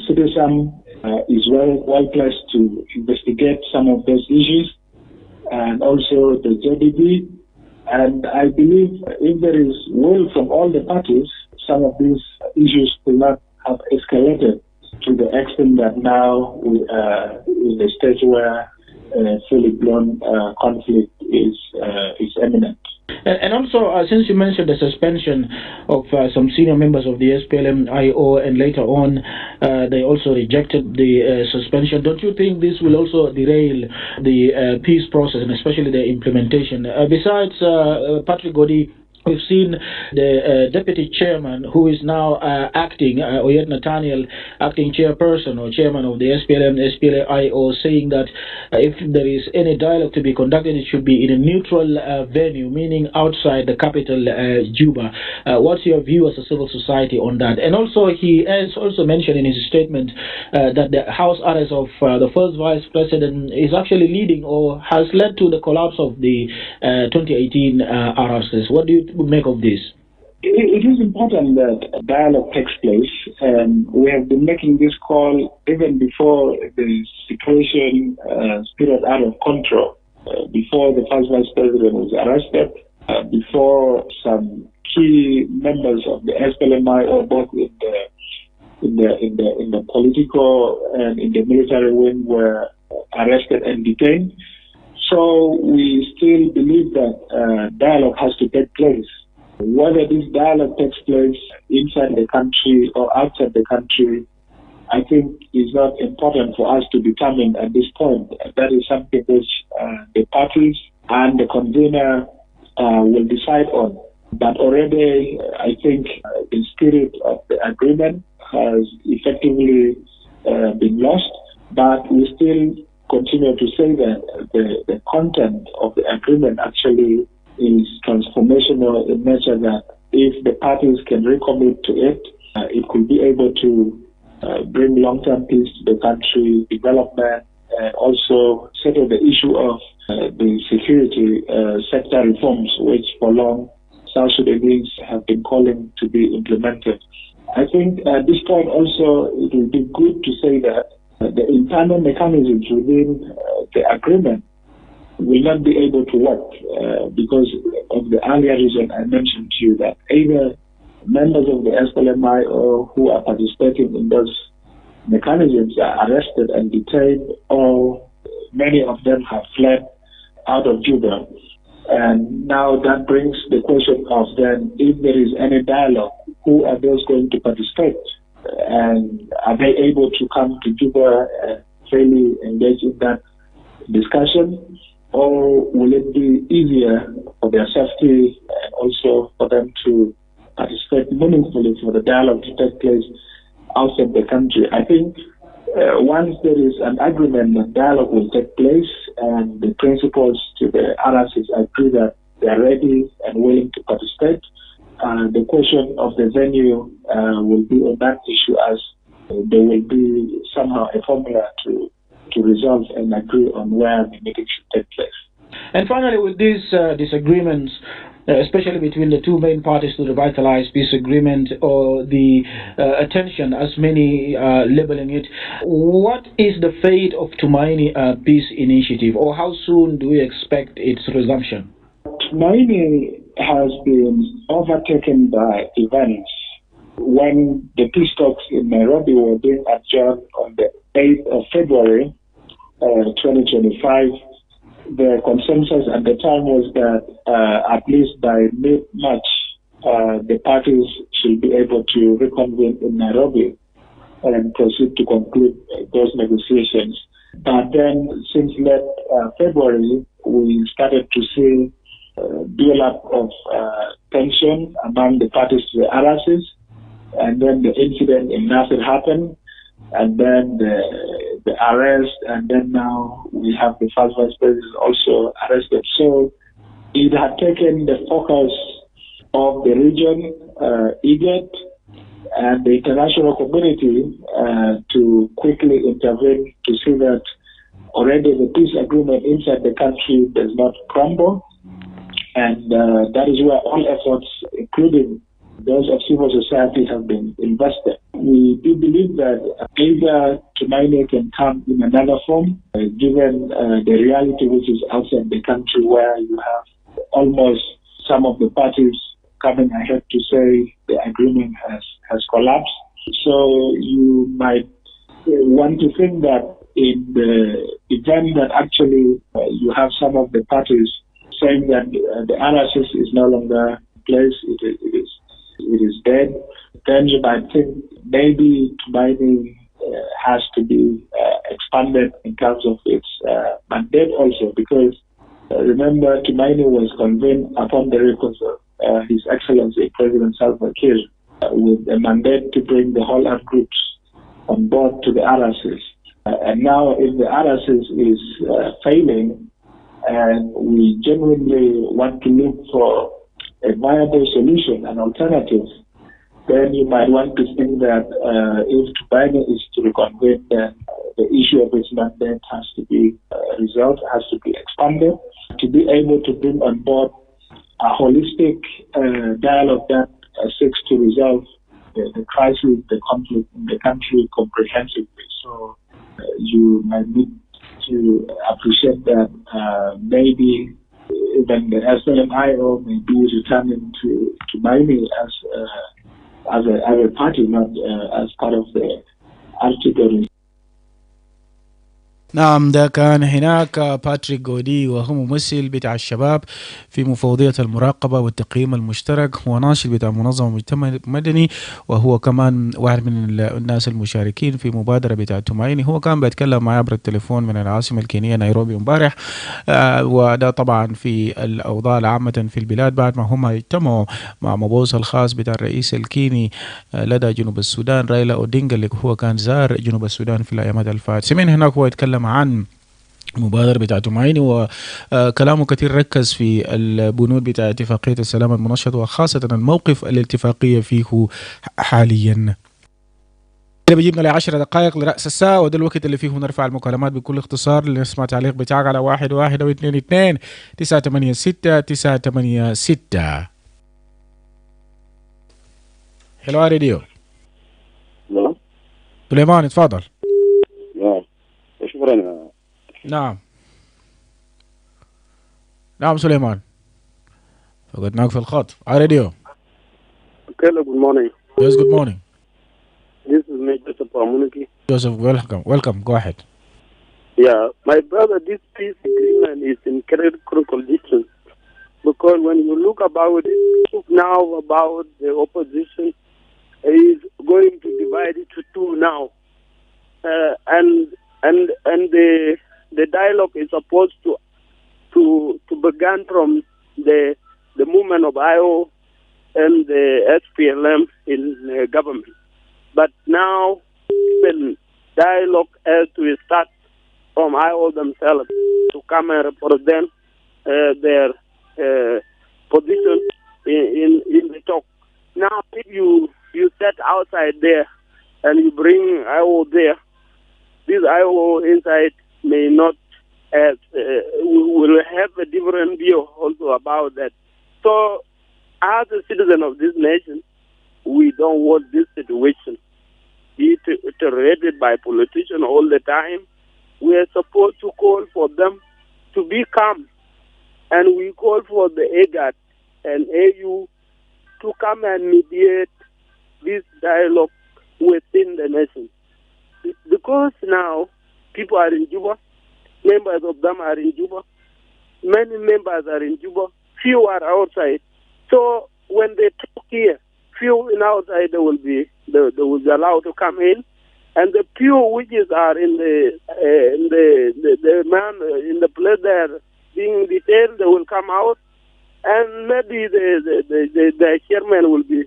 Citizen is well placed to investigate some of those issues, and also the JDB. And I believe if there is will from all the parties, some of these issues will not have escalated to the extent that now we are in a stage where fully blown conflict is imminent. And also, since you mentioned the suspension of some senior members of the SPLM-IO, and later on they also rejected the suspension, don't you think this will also derail the peace process, and especially the implementation? Besides Patrick Godi, we've seen the deputy chairman, who is now acting, Oyet Nathaniel, acting chairperson or chairman of the SPLM, SPLA-IO, saying that if there is any dialogue to be conducted, it should be in a neutral venue, meaning outside the capital, Juba. What's your view as a civil society on that? And also, he has also mentioned in his statement that the house arrest of the first vice president is actually leading or has led to the collapse of the 2018 RSS. What do you make of this? It is important that dialogue takes place, and we have been making this call even before the situation spiraled out of control, before the first vice president was arrested, before some key members of the SPLMI, both in the political and in the military wing, were arrested and detained. So we still believe that dialogue has to take place. Whether this dialogue takes place inside the country or outside the country, I think is not important for us to determine at this point. That is something which the parties and the convener will decide on. But already, I think the spirit of the agreement has effectively been lost. But we still continue to say that the content of the agreement actually is transformational in nature, that if the parties can recommit to it, it could be able to bring long-term peace to the country, development, and also settle the issue of the security sector reforms, which for long South Sudanese have been calling to be implemented. I think at this point also it will be good to say that the internal mechanisms within the agreement will not be able to work because of the earlier reason I mentioned to you, that either members of the SPLMI or who are participating in those mechanisms are arrested and detained, or many of them have fled out of Juba. And now that brings the question of then, if there is any dialogue, who are those going to participate? And are they able to come to Juba and freely engage in that discussion? Or will it be easier for their safety and also for them to participate meaningfully for the dialogue to take place outside the country? I think once there is an agreement that dialogue will take place and the principals to the RSs agree that they are ready and willing to participate, the question of the venue will be on that issue, as there will be somehow a formula to resolve and agree on where the meeting should take place. And finally, with these disagreements, especially between the two main parties to revitalize peace agreement, or the attention, as many are labeling it, what is the fate of Tumaini Peace Initiative, or how soon do we expect its resumption? Tumaini has been overtaken by events. When the peace talks in Nairobi were being adjourned on the 8th of February 2025, the consensus at the time was that at least by mid-March, the parties should be able to reconvene in Nairobi and proceed to conclude those negotiations. But then, since late February, we started to see build-up of tension among the parties to the RSs, and then the incident in Nasir happened, and then the arrest, and then now we have the first vice president also arrested. So it had taken the focus of the region, IGAD, and the international community to quickly intervene to see that already the peace agreement inside the country does not crumble. And that is where all efforts, including those of civil society, have been invested. We do believe that either Tumaini can come in another form, given the reality which is outside the country, where you have almost some of the parties coming ahead to say the agreement has collapsed. So you might want to think that in the event that actually you have some of the parties saying that the RSS is no longer in place, it is dead, then you might think maybe Tumaini has to be expanded in terms of its mandate also, because remember, Tumaini was convened upon the request of His Excellency President Salva Kiir with a mandate to bring the whole earth groups on board to the RSS. And now if the RSS is failing, and we genuinely want to look for a viable solution, an alternative, then you might want to think that if Tumaini is to reconvene, then the issue of its mandate has to be resolved, has to be expanded, to be able to bring on board a holistic dialogue that seeks to resolve the crisis, the conflict in the country comprehensively. So you might need to appreciate that maybe even the SLMIO may be returning to Tumaini as a party, not as part of the Article. نعم، ده كان هناك باتريك جودي، وهو ممثل بتاع الشباب في مفوضية المراقبة والتقييم المشترك. هو ناشط بتاع منظمة مجتمع مدني، وهو كمان واحد من الناس المشاركين في مبادرة بتاع تومايني. هو كان بيتكلم معي عبر التليفون من العاصمة الكينية نيروبي امبارح. وده طبعا في الأوضاع العامة في البلاد بعد ما هم اجتمعوا مع مبوس الخاص بتاع الرئيس الكيني لدى جنوب السودان رايلا أودينغا، اللي هو كان زار جنوب السودان في الأيام الفاتت. سمعنا هناك هو يتكلم عن مبادرة بتاعته معيني، وكلامه كثير ركز في البنود بتاع اتفاقية السلام المنشط، وخاصة الموقف الاتفاقية فيه حاليا. كده بيجيبنا ل 10 دقائق لرأس الساعة، وده الوقت اللي فيه نرفع المكالمات بكل اختصار. لنسمع تعليق بتاعك على 11 أو 22 986 986. حلو راديو. لا. سليمان اتفضل. شكرا. نعم نعم سليمان، فقدناك في الخط على راديو. Akile, good morning. Yes, good morning. This is me, Joseph Amuniki. Joseph, welcome, go ahead. Yeah, my brother, this peace agreement is in critical condition because when you look about it now about the opposition is going to divide it to two now, and the dialogue is supposed to begin from the movement of IO and the SPLM in government. But now, even dialogue has to start from IO themselves to come and represent their position in the talk. Now, if you set outside there and you bring IO there, this IO inside may not have, will have a different view also about that. So, as a citizen of this nation, we don't want this situation iterated by politicians all the time. We are supposed to call for them to be calm, and we call for the AGAT and AU to come and mediate this dialogue within the nation. Because now people are in Juba, members of them are in Juba, many members are in Juba, few are outside. So when they talk here, few in outside they will be allowed to come in, and the few which are in the place they are being detained, they will come out, and maybe the chairman will be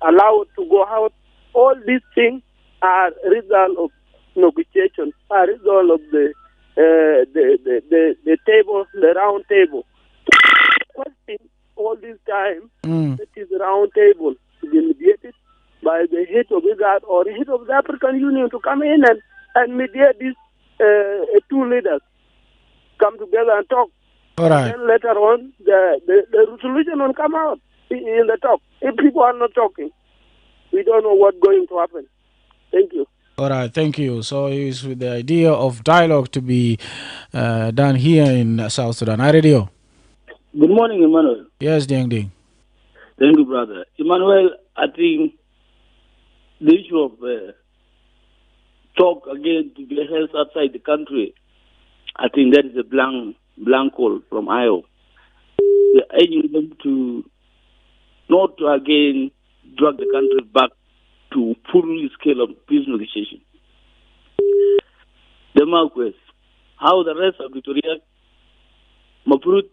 allowed to go out. All these things are result of negotiation, are result of the table, the round table. Question all this time, it is a round table to be mediated by the head of IGAD or the head of the African Union to come in and mediate these two leaders, come together and talk. All right. And then later on, the resolution will come out in the talk. If people are not talking, we don't know what's going to happen. Thank you. All right, thank you. So it's with the idea of dialogue to be done here in South Sudan. Hi, Radio. Good morning, Emmanuel. Yes, Ding Ding. Thank you, brother. Emmanuel, I think the issue of talk again to be held outside the country, I think that is a blank call from IO. We're urging them to not to again drag the country back to full scale of peace negotiation. The Marquess, how the rest of Victoria, Maprut,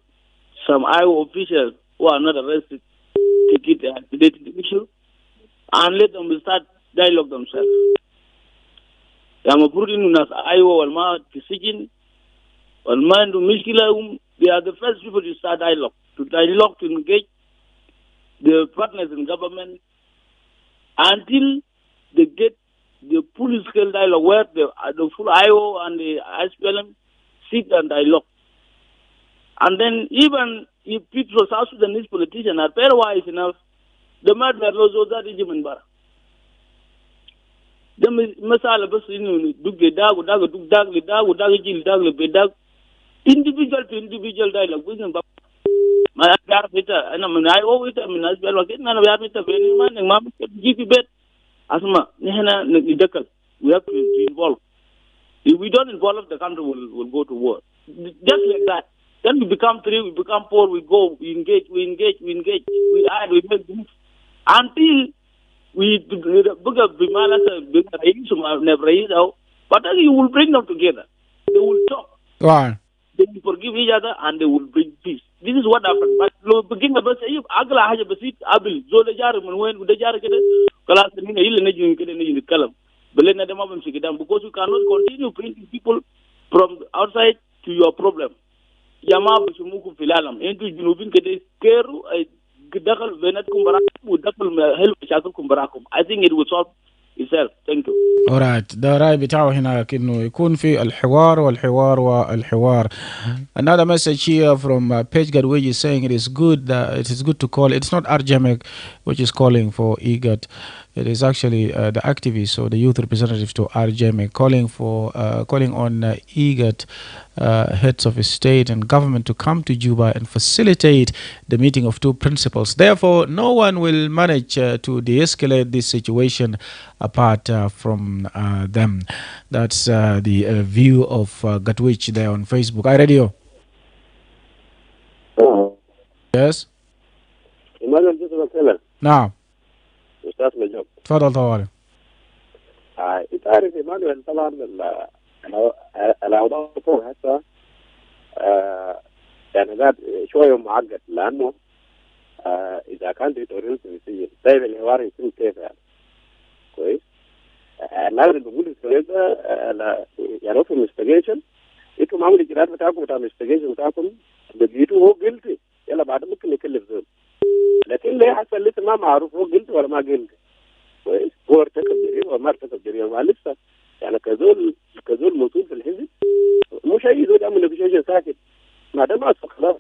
some IO officials who are not arrested, take it as the issue and let them start dialogue themselves. Maprut as IO Walma decision, Walma to Mishkila, they are the first people to start dialogue, to engage the partners in government until they get the full-scale dialogue where the full IO and the SPLM sit and dialogue. And then even if people, South Sudanese politicians are pair-wise enough, the matter of that regime bar. The masala bus dug the dag individual to individual dialogue with them. My and I always as well none of man and mom give you bet asma nihana we have to involve. If we don't involve, the country will go to war. Just like that. Then we become 3, we become 4, we go, we engage, we add, we make moves. Until we but then you will bring them together. They will talk. Right. They will forgive each other and they will bring peace. This is what happened. But begin the best. If Agla has a basit, Abil, Zolejar, when the Jar get it, Kalas, the Kalam, Belena the Mabam Sikidam, because you cannot continue bringing people from outside to your problem. Yama Busumuku Filalam, into Junubin Kede, Keru, Dakal Venet Kumbarakum, Dakal Help Chakum Kumbarakum. I think it will solve itself. Thank you. alright ده رأي بتاعه هنا انه يكون في الحوار والحوار. Another message here from Page Gadway is saying it is good to call. It's not Arjamek which is calling for IGAD. It is actually the activists or the youth representatives to Arjamek calling on IGAD heads of state and government to come to Juba and facilitate the meeting of two principles. Therefore, no one will manage to de-escalate this situation apart from them. That's the view of Gatwich there on Facebook. Radio. Yes. Emmanuel, this is Akile. نعم. أستاذ نجوم. تفضل طوالي. تعرف إيمانويل طبعا الأوضاع فوق هسه يعني ذات شوية معقد لأنه إذا كان تريدون تمثيل طيب الحوار يكون كيف يعني كويس لازم بقول السؤال يعني في investigation انتم عامل الجرائم بتاعكم بتاع investigation بتاعكم بقيتوا هو قلتي يلا بعد ممكن نكلف زول لكن ليه حصل لسه ما معروف هو قلتي ولا ما قلتي كويس هو ارتكب جريمه ولا ما ارتكب جريمه ما لسه يعني كزول موجود في الحزب مش اي زول يعمل نيجوشيشن ساكت ما ده ما خلاص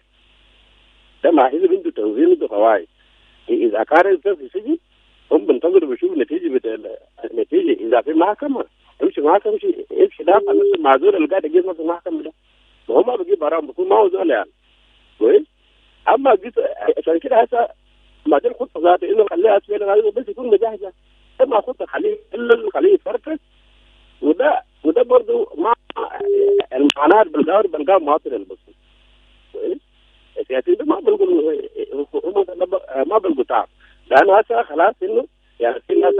ده مع حزب عنده تنظيم عنده قواعد اذا كان في السجن هم بنتظروا بيشوفوا النتيجه اذا في محكمه يمشي دافع نفس المعذور اللي قاعد يجيب نفس المحكمه ده ما هو ما بيجيب براهم بيكون ما هو زول يعني كويس اما عشان كده هسه ما دي الخطه ذاتها انه خليها اسفل بس يكون مجهزه اما خطه خليه يفركس وده برضه مع المعاناه بلقاها مواطن البسيط كويس السياسيين ما بنقول هم ما بنقول تعب لانه هسه خلاص انه يعني في الناس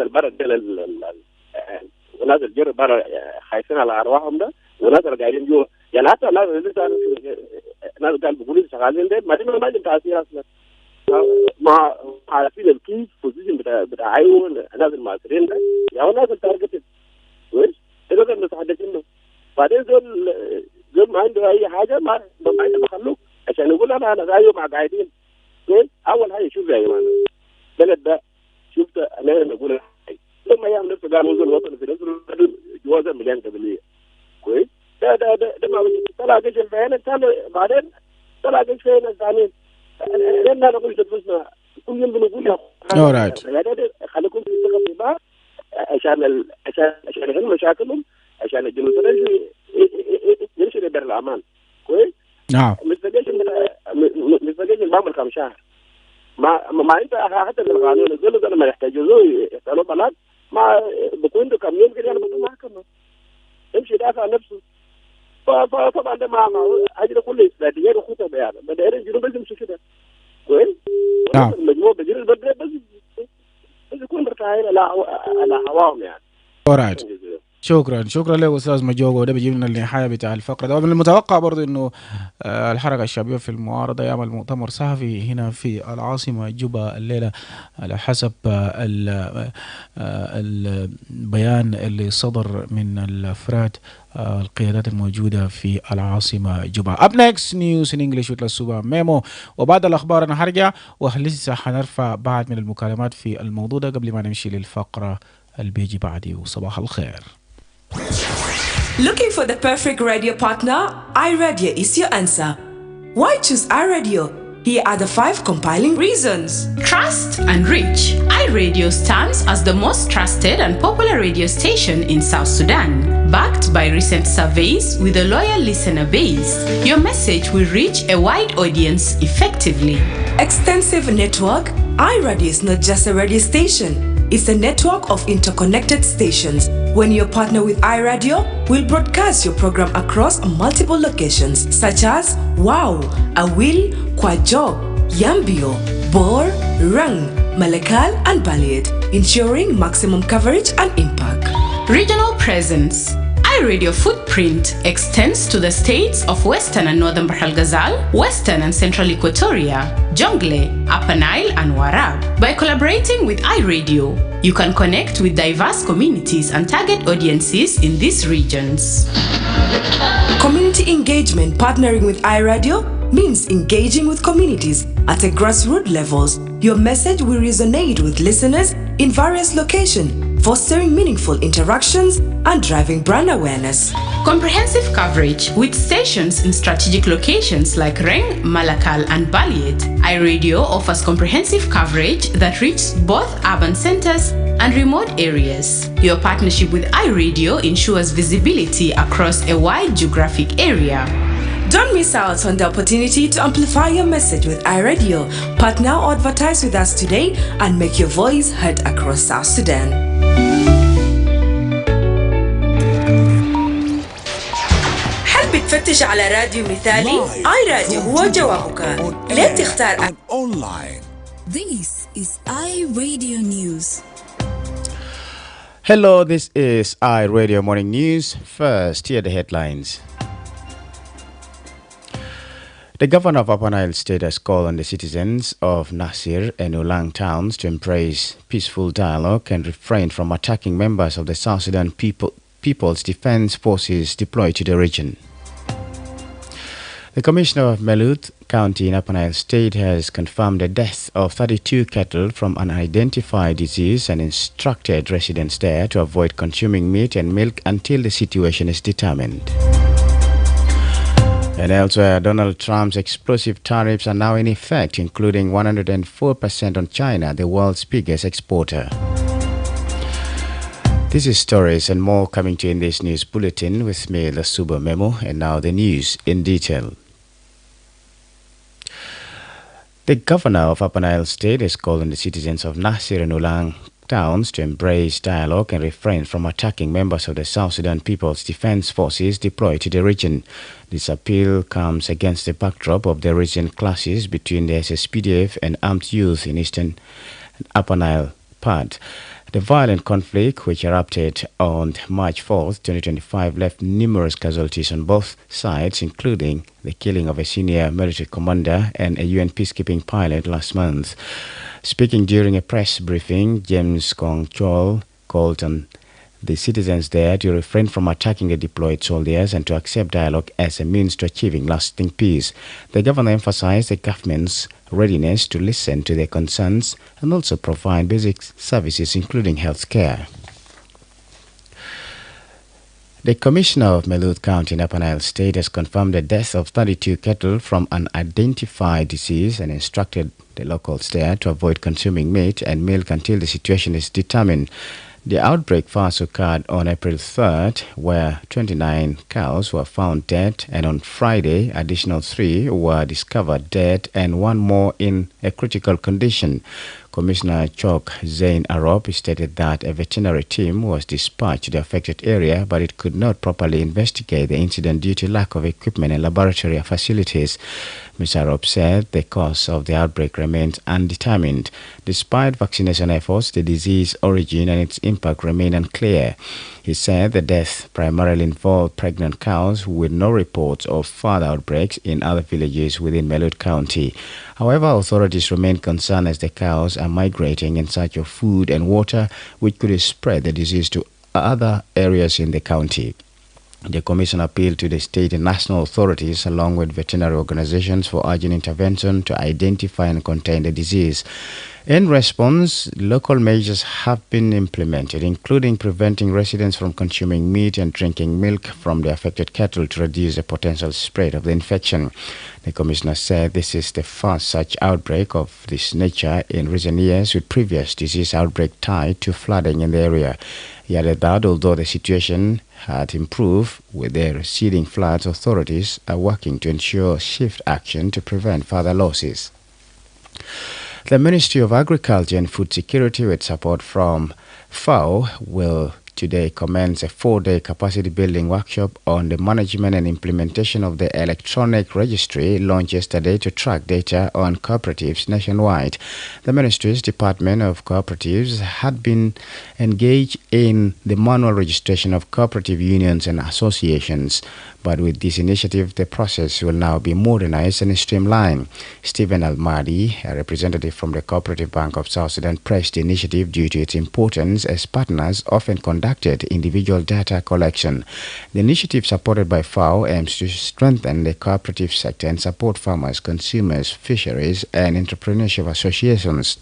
البرد وناس الجر برا خايفين على ارواحهم ده وناس اللي قاعدين جوا يعني حتى الناس قال بيقولوا شغالين ده ما لهم تاثير اصلا ما عارفين الكيف بوزيشن بتاع عيون الناس المعاصرين ده يعني الناس التارجتد كويس ده اللي نتحدث عنه بعدين دول ما عنده اي حاجه ما عنده مخلوق عشان يقول انا زيه مع قاعدين كويس اول حاجه شوف يا جماعه البلد ده شفت انا بقول لما يعمل نفسه قال وزن الوطني في نفسه جواز مليون قبليه كويس ده ما طلع جيش البيان بعدين طلع جيش فين ثانيين لأننا نقول تفسنا كل يوم بنقول خليكم في الثقة في بعض عشان يحل مشاكلهم عشان الجنود يمشي لدار الأمان كويس نعم مستقيم بعمل كم شهر ما انت حتى القانون الزول ده لما يحتاجوه يسالوا بلاد ما بكون عنده كم يوم كده يعني بدون محكمه يمشي يدافع عن نفسه فطبعا ده ما اجل كل استراتيجيه وخطه يعني بدائر الجنوب لازم يمشي كده كويس نعم المجموعه بجيل البلد بس يكون مرتاحين على هواهم يعني alright. شكرا لك استاذ مجوغو. ده بيجيب لنا النهايه بتاع الفقره ده. من المتوقع برضو انه الحركه الشعبيه في المعارضه يعمل مؤتمر صحفي هنا في العاصمه جوبا الليله على حسب البيان اللي صدر من الافراد القيادات الموجوده في العاصمه جوبا. Up next news in English with Lasuba Memo. وبعد الاخبار انا هرجع ولسه حنرفع بعض من المكالمات في الموضوع ده قبل ما نمشي للفقره اللي بيجي بعدي. وصباح الخير. Looking for the perfect radio partner? iRadio is your answer. Why choose iRadio? Here are the 5 compiling reasons. Trust and reach. iRadio stands as the most trusted and popular radio station in South Sudan. Backed by recent surveys with a loyal listener base, your message will reach a wide audience effectively. Extensive network. iRadio is not just a radio station. is a network of interconnected stations. When you partner with iRadio, we'll broadcast your program across multiple locations such as Wow, Awil, Kwajok, Yambio, Bor, Rang, Malakal, and Baliet, ensuring maximum coverage and impact. Regional presence. iRadio footprint extends to the states of Western and Northern Bahr el Ghazal, Western and Central Equatoria, Jonglei, Upper Nile, and Warab. By collaborating with iRadio, you can connect with diverse communities and target audiences in these regions. Community engagement partnering with iRadio means engaging with communities at a grassroots levels. Your message will resonate with listeners in various locations, fostering meaningful interactions and driving brand awareness. Comprehensive coverage with stations in strategic locations like Reng, Malakal, and Baliet. iRadio offers comprehensive coverage that reaches both urban centers and remote areas. Your partnership with iRadio ensures visibility across a wide geographic area. Don't miss out on the opportunity to amplify your message with iRadio. Partner or advertise with us today and make your voice heard across South Sudan. هل بتفتش على راديو مثالي؟ iRadio هو جوابك. ليه تختار online? This is iRadio News. Hello, this is iRadio Morning News. First, here are the headlines. The governor of Upper Nile State has called on the citizens of Nasir and Ulang towns to embrace peaceful dialogue and refrain from attacking members of the South Sudan People's Defense Forces deployed to the region. The commissioner of Meluth County in Upper Nile State has confirmed the death of 32 cattle from an unidentified disease and instructed residents there to avoid consuming meat and milk until the situation is determined. And elsewhere, Donald Trump's explosive tariffs are now in effect, including 104% on China, the world's biggest exporter. This is stories and more coming to you in this news bulletin with me, the Super Memo, and now the news in detail. The governor of Upper Nile State has called on the citizens of Nasir and Ulang towns to embrace dialogue and refrain from attacking members of the South Sudan People's Defense Forces deployed to the region. This appeal comes against the backdrop of the recent clashes between the SSPDF and armed youth in eastern Upper Nile part. The violent conflict, which erupted on March 4th, 2025, left numerous casualties on both sides, including the killing of a senior military commander and a UN peacekeeping pilot last month. Speaking during a press briefing, James Kong Chol called on the citizens there to refrain from attacking the deployed soldiers and to accept dialogue as a means to achieving lasting peace. The governor emphasized the government's readiness to listen to their concerns and also provide basic services, including health care. The commissioner of Meluth County in Upper Nile State has confirmed the death of 32 cattle from an unidentified disease and instructed the locals there to avoid consuming meat and milk until the situation is determined. The outbreak first occurred on April 3rd, where 29 cows were found dead, and on Friday, additional 3 were discovered dead and 1 more in a critical condition. Commissioner Chok Zain Arop stated that a veterinary team was dispatched to the affected area, but it could not properly investigate the incident due to lack of equipment and laboratory facilities. Ms. Arop said the cause of the outbreak remains undetermined. Despite vaccination efforts, the disease origin and its impact remain unclear. He said the death primarily involved pregnant cows, with no reports of further outbreaks in other villages within Meluth County. However, authorities remain concerned as the cows are migrating in search of food and water, which could spread the disease to other areas in the county. The commission appealed to the state and national authorities along with veterinary organizations for urgent intervention to identify and contain the disease. In response, local measures have been implemented, including preventing residents from consuming meat and drinking milk from the affected cattle to reduce the potential spread of the infection. The commissioner said this is the first such outbreak of this nature in recent years, with previous disease outbreak tied to flooding in the area. He added that although the situation had improved with the receding floods, authorities are working to ensure swift action to prevent further losses. The Ministry of Agriculture and Food Security, with support from FAO, will today commence a 4-day capacity building workshop on the management and implementation of the electronic registry launched yesterday to track data on cooperatives nationwide. The ministry's Department of Cooperatives had been engaged in the manual registration of cooperative unions and associations, but with this initiative, the process will now be modernized and streamlined. Stephen Almadi, a representative from the Cooperative Bank of South Sudan, praised the initiative due to its importance as partners often conducted individual data collection. The initiative, supported by FAO, aims to strengthen the cooperative sector and support farmers, consumers, fisheries, and entrepreneurship associations.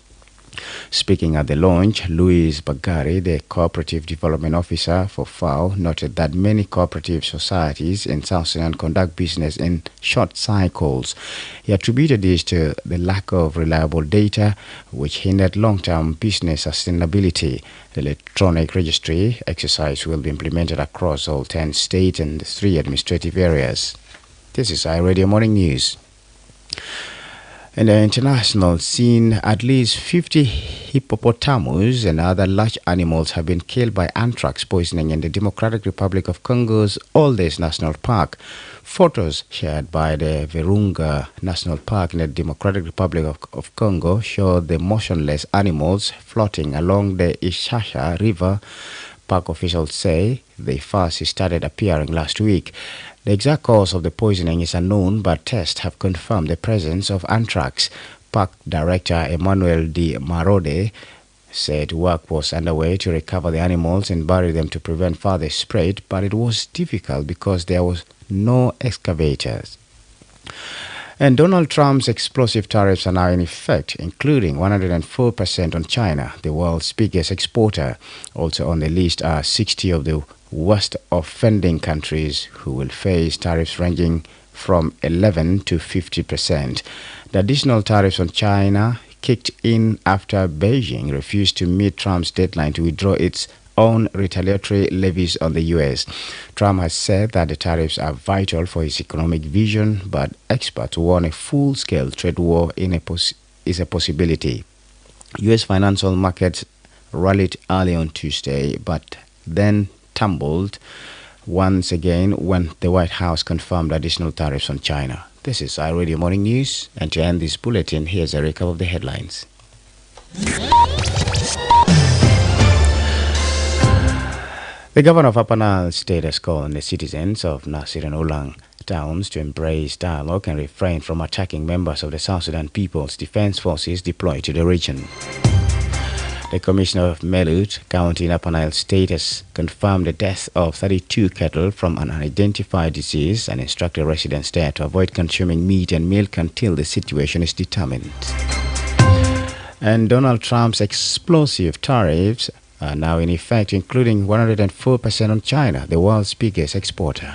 Speaking at the launch, Louis Bagari, the Cooperative Development Officer for FAO, noted that many cooperative societies in South Sudan conduct business in short cycles. He attributed this to the lack of reliable data, which hindered long-term business sustainability. The electronic registry exercise will be implemented across all 10 states and 3 administrative areas. This is iRadio Morning News. In the international scene, at least 50 hippopotamus and other large animals have been killed by anthrax poisoning in the Democratic Republic of Congo's oldest national park. Photos shared by the Virunga National Park in the Democratic Republic of Congo show the motionless animals floating along the Ishasha River. Park officials say they first started appearing last week. The exact cause of the poisoning is unknown, but tests have confirmed the presence of anthrax. Park Director Emmanuel de Marode said work was underway to recover the animals and bury them to prevent further spread, but it was difficult because there was no excavators. And Donald Trump's explosive tariffs are now in effect, including 104% on China, the world's biggest exporter. Also on the list are 60 of the worst offending countries who will face tariffs ranging from 11 to 50%. The additional tariffs on China kicked in after Beijing refused to meet Trump's deadline to withdraw its own retaliatory levies on the U.S. Trump has said that the tariffs are vital for his economic vision, but experts warn a full-scale trade war is a possibility. U.S. financial markets rallied early on Tuesday, but then tumbled once again when the White House confirmed additional tariffs on China. This is iRadio Morning News, and to end this bulletin, here's a recap of the headlines. The governor of Upper Nile State has called on the citizens of Nasir and Ulang towns to embrace dialogue and refrain from attacking members of the South Sudan People's Defense Forces deployed to the region. The Commissioner of Melut County in Upper Nile State has confirmed the death of 32 cattle from an unidentified disease and instructed residents there to avoid consuming meat and milk until the situation is determined. And Donald Trump's explosive tariffs are now in effect, including 104% on China, the world's biggest exporter.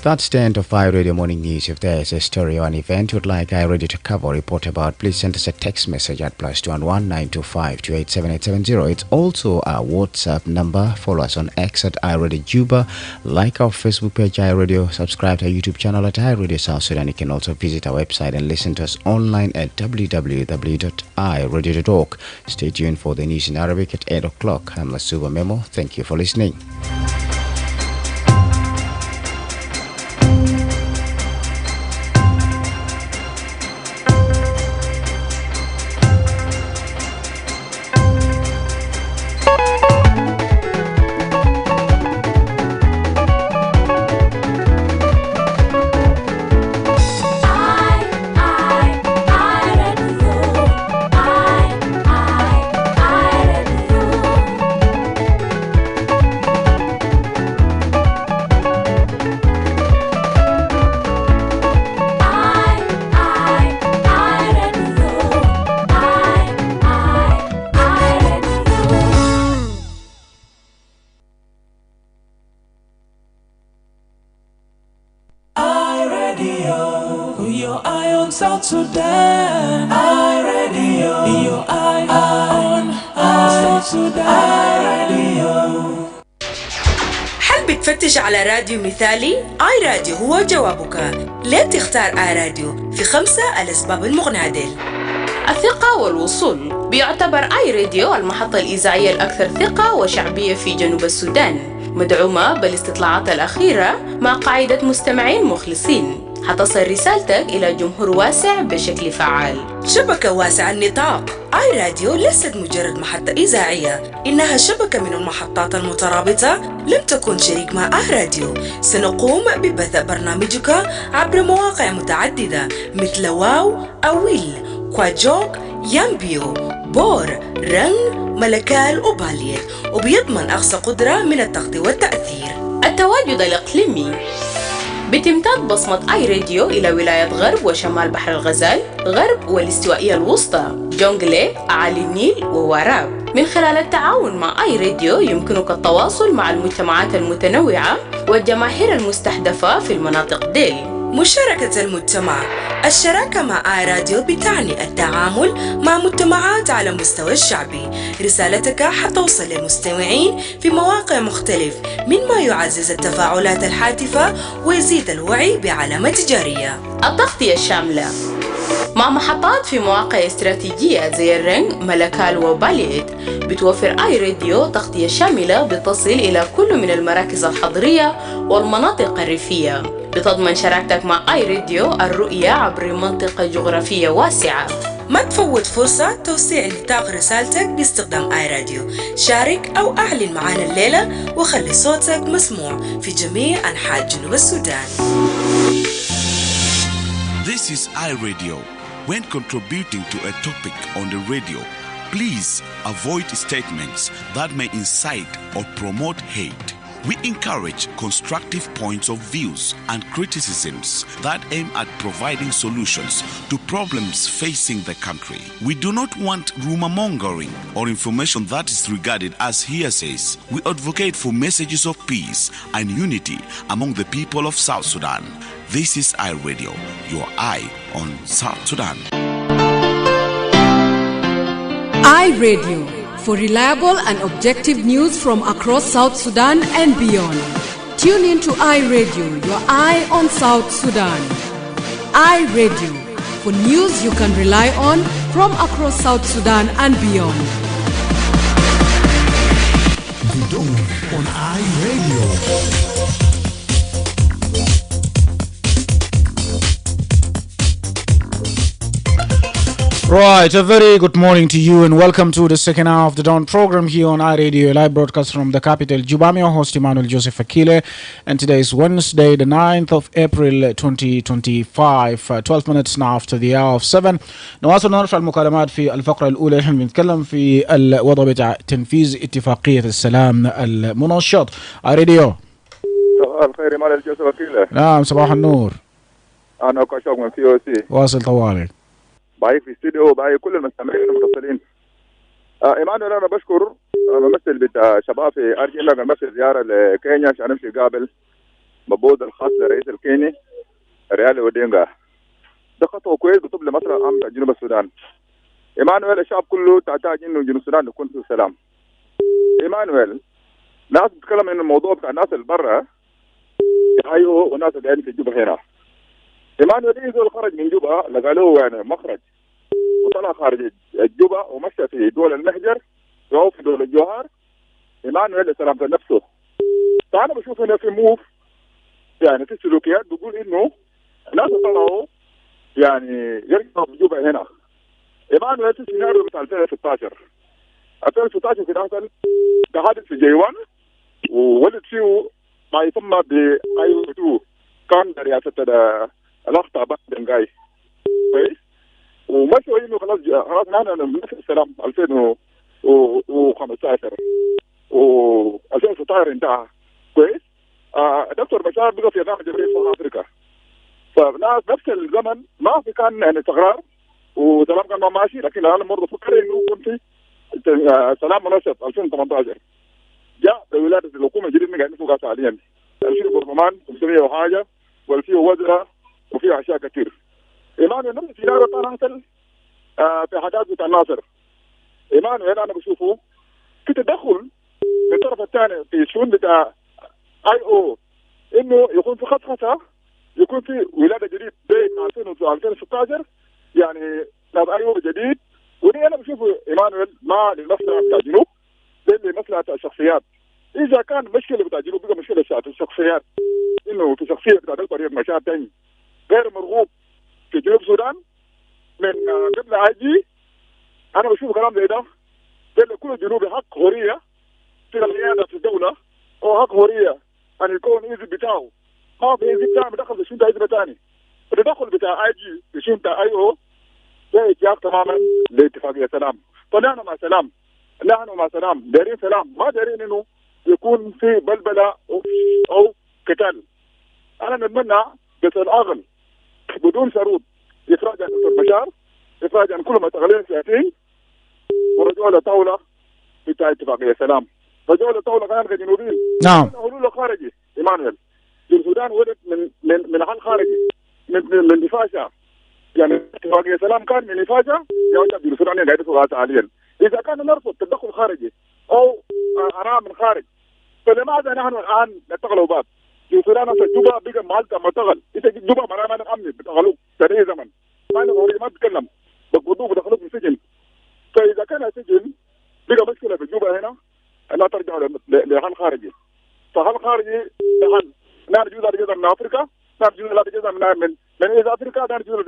That's the end of iRadio Morning News. If there is a story or an event you'd like iRadio to cover or report about, please send us a text message at +211 925 287870. It's also our WhatsApp number. Follow us on X at iRadio Juba. Like our Facebook page iRadio. Subscribe to our YouTube channel at iRadio South Sudan. You can also visit our website and listen to us online at www.iradio.org. Stay tuned for the news in Arabic at 8 o'clock. I'm Lasuba Memo. Thank you for listening. South Sudan, iRadio, your eye on South Sudan, iRadio. حابب تفتش على راديو مثالي؟ آي راديو هو جوابك. ليه تختار آي راديو؟ في 5 الأسباب المقنعة ديل. الثقة والوصول. بيعتبر آي راديو المحطة الإذاعية الأكثر ثقة وشعبية في جنوب السودان، مدعومة بالاستطلاعات الأخيرة مع قاعدة مستمعين مخلصين. حتصل رسالتك إلى جمهور واسع بشكل فعال. شبكة واسعة النطاق. آي راديو ليست مجرد محطة إذاعية، إنها شبكة من المحطات المترابطة. لم تكن شريك مع آي راديو، سنقوم ببث برنامجك عبر مواقع متعددة مثل واو، أويل، كواجوك، يامبيو، بور، رنگ، ملكال وباليت، وبيضمن أقصى قدرة من التغطية والتأثير. التواجد الإقليمي. بتمتد بصمة آي راديو إلى ولاية غرب وشمال بحر الغزال، غرب والاستوائية الوسطى، جونغلي، أعالي النيل ووراب. من خلال التعاون مع آي راديو يمكنك التواصل مع المجتمعات المتنوعة والجماهير المستهدفة في المناطق ديل. مشاركة المجتمع. الشراكة مع آي راديو بتعني التعامل مع مجتمعات على مستوى الشعبي. رسالتك حتوصل للمستمعين في مواقع مختلف، مما يعزز التفاعلات الهاتفة ويزيد الوعي بعلامة تجارية. التغطية الشاملة مع محطات في مواقع استراتيجية زي الرنج، ملكال وباليت. بتوفر آي راديو تغطية شاملة بتصل إلى كل من المراكز الحضرية والمناطق الريفية. بتضمن شراكتك مع آي راديو الرؤية عبر منطقة جغرافية واسعة. ما تفوت فرصة توسيع نطاق رسالتك باستخدام آي راديو. شارك أو أعلن معنا الليلة وخلي صوتك مسموع في جميع أنحاء جنوب السودان. This is iRadio. When contributing to a topic on the radio, please avoid statements that may incite or promote hate. We encourage constructive points of views and criticisms that aim at providing solutions to problems facing the country. We do not want rumor mongering or information that is regarded as hearsays. We advocate for messages of peace and unity among the people of South Sudan. This is iRadio, your eye on South Sudan. iRadio, for reliable and objective news from across South Sudan and beyond. Tune in to iRadio, your eye on South Sudan. iRadio, for news you can rely on from across South Sudan and beyond. The Dawn on iRadio. Right, a very good morning to you and welcome to the second hour of the Dawn program here on iRadio, a live broadcast from the capital, Juba. I'm your host, Emmanuel Joseph Akile, and today is Wednesday, the 9th of April 2025, 12 minutes now after the hour of 7. نواصل نرفع المكالمات في الفقرة الأولى. احنا بنتكلم في الوضع بتاع تنفيذ اتفاقية السلام المنشط. iRadio. صباح الخير إمانويل جوزيف أكيله. نعم، صباح النور. أنا كشوق من POC. واصل طوالي. باي في استوديو باي كل المستمعين المتصلين. إيمانويل أنا بشكر ممثل بتاع شباب في أرجينا ممثل زيارة لكينيا عشان نمشي قابل مبعوث الخاص لرئيس الكيني ريالي ودينغا. ده خطوة كويس بطلب لمصر العام جنوب السودان. إيمانويل الشعب كله تحتاج إنه جنوب السودان يكون في سلام. إيمانويل ناس بتتكلم إن الموضوع بتاع الناس اللي برا أيوه وناس اللي قاعدين في جوبا هنا. إيمانويل يزول خرج من جوبا لقى له يعني مخرج وطلع خارج الجوبا ومشى في دول المهجر وهو في دول الجوهر. إيمانويل سلامة نفسه. فأنا بشوف هنا في موف يعني في سلوكيات بيقول إنه الناس طلعوا يعني يرجعوا في جوبا هنا. إيمانويل في سيناريو بتاع 2016 في داخل تحدث في جيوان وولد فيه ما يسمى ب كان رئاسة الأخطاء بعد دنقاي كويس ومشوا إنه خلاص نحن نفس السلام 2015 و 2016 انتهى كويس. دكتور بشار بقى في إقامة جمهورية شمال أفريقيا. فناس نفس الزمن ما في كان يعني استقرار وسلام كان ما ماشي، لكن أنا برضه فكر إنه كنت في سلام منشط 2018 جاء بولادة الحكومة الجديدة اللي قاعدين فوقها حاليا. فيه برلمان 500 وحاجة وفيه وزراء وفيه أشياء كثير. إيمانويل نفس السيناريو كان حصل في حاجات بتاع الناصر. إيمانويل أنا بشوفه في تدخل من الطرف الثاني في الشؤون بتاع IO انه يكون في خطخطه، يكون في ولاده جديد بين 2016 يعني ناب IO جديد. ودي انا بشوفه ايمانويل ما لمصلحه بتاع الجنوب، ده لمصلحه الشخصيات. اذا كان مشكله بتاع الجنوب بقى مشكله بتاعت الشخصيات، انه في شخصيه بتاع الطريق مشاة تاني غير مرغوب في جنوب السودان من قبل اجي، انا بشوف كلام زي ده كل جنوبي حق حريه في القياده في الدوله، او حق حريه ان يكون حزب بتاعه ما في حزب بتاعه مدخل في شنطه حزب ثاني. التدخل بتاع اجي في شنطه IO ده اتجاه تماما لاتفاقيه سلام. فنحن مع سلام، نحن مع سلام، دايرين سلام، ما دايرين انه يكون في بلبله او قتال. انا نتمنى بس الاغل بدون شروط افراج عن دكتور بشار، افراج عن كل المعتقلين السياسيين، ورجوع لطاوله بتاع اتفاقيه سلام، رجوع لطاوله كان الجنوبيين. نعم. حلول خارجي ايمانويل. السودان ولد من حل خارجي من نفاشه، يعني اتفاقيه سلام كان من نفاشه يا وجه السودان قاعد يسوقها حاليا. اذا كان نرفض تدخل خارجي او اراء من خارج، فلماذا نحن الان نتغلوا بعض؟ السودان جوبا بقى مالتا متغل، انت جوبا ما امني بتغلوك تاريخ زمن ما تتكلم بقودوك بدخلوك في السجن. فاذا كان سجن بقى مشكله في جوبا هنا لا ترجع لحل خارجي. فحل خارجي لحل نحن جزء من افريقيا، نحن جزء من ايز افريقيا، نحن جزء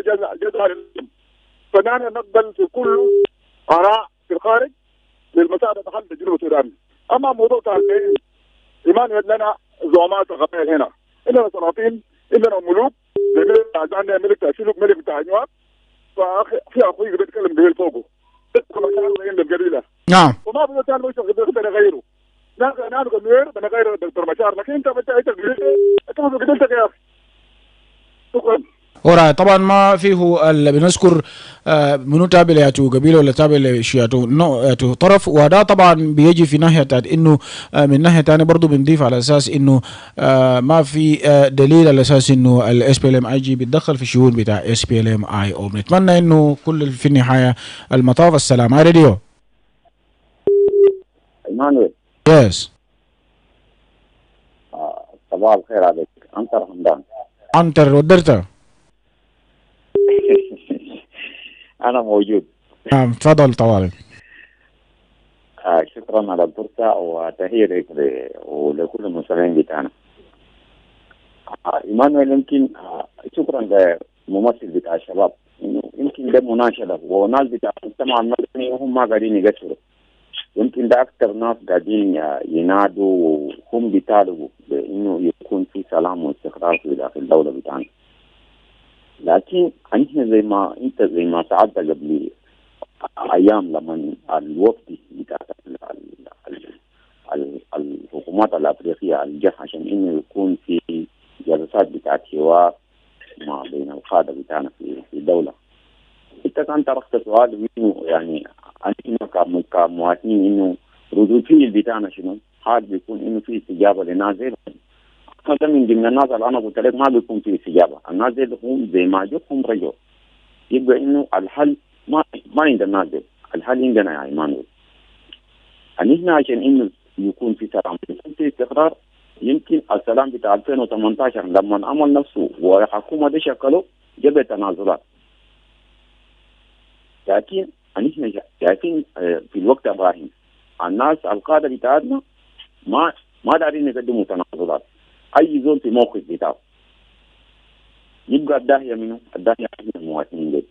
فنحن نقبل في كل اراء في الخارج للمساعده حل جنوب السودان. اما موضوع تعليم ايمانويل لنا زعماء قبائل هنا، عندنا سلاطين، عندنا ملوك زي عندنا ملك تأشيلوك، ملك بتاع نيوات، ففي اخوي بيتكلم به فوقه عند القبيله. نعم. وما بده ثاني وش بنغيره. نحن كنوير بنغير الدكتور مشار، لكن انت قبيلتك يا اخي. شكرا. ورا طبعا ما فيه بنذكر منو تابع لياتو قبيله ولا تابع لشياتو ياتو طرف، وده طبعا بيجي في ناحيه بتاعت انه من ناحيه ثانيه برضه بنضيف على اساس انه ما في دليل على اساس انه SPLM-IG بيتدخل في الشؤون بتاع SPLM-IO. بنتمنى انه كل في النهايه المطاف السلام. على راديو ايمانويل. يس. صباح الخير عليك. عنتر حمدان. عنتر ودرته. أنا موجود. نعم تفضل طوالي. شكرا على الفرصة وتحية لك ولكل المستمعين بتاعنا. إيمانويل يمكن شكرا للممثل بتاع الشباب، إنه يمكن ده مناشدة وناس بتاع المجتمع المدني وهم ما قاعدين يقصروا. يمكن ده أكثر ناس قاعدين ينادوا وهم بيطالبوا بإنه يكون في سلام واستقرار في داخل الدولة بتاعنا. لكن احنا زي ما ساعدت قبل ايام لما الوفد بتاع الحكومات الافريقيه الجح عشان انه يكون في جلسات بتاعت حوار ما بين القاده بتاعنا في الدوله. انت كان طرحت سؤال انه يعني احنا كمواطنين انه ردود الفعل بتاعنا شنو؟ هل بيكون انه في استجابه لناس زي هذا من ضمن الناس اللي انا قلت لك ما بيكون في استجابه، الناس دي هم زي ما جوهم رجعوا. يبقى انه الحل ما عند الناس دي، الحل عندنا يا ايمانويل. احنا عشان انه يكون في سلام يكون في استقرار، يمكن السلام بتاع 2018 لما العمل نفسه والحكومه دي شكلوا جاب تنازلات. لكن احنا شايفين في الوقت ابراهيم الناس القاده بتاعتنا ما دارين يقدموا تنازلات. اي زول في موقف بتاعه يبقى الداهيه منه، الداهيه من المواطنين دي.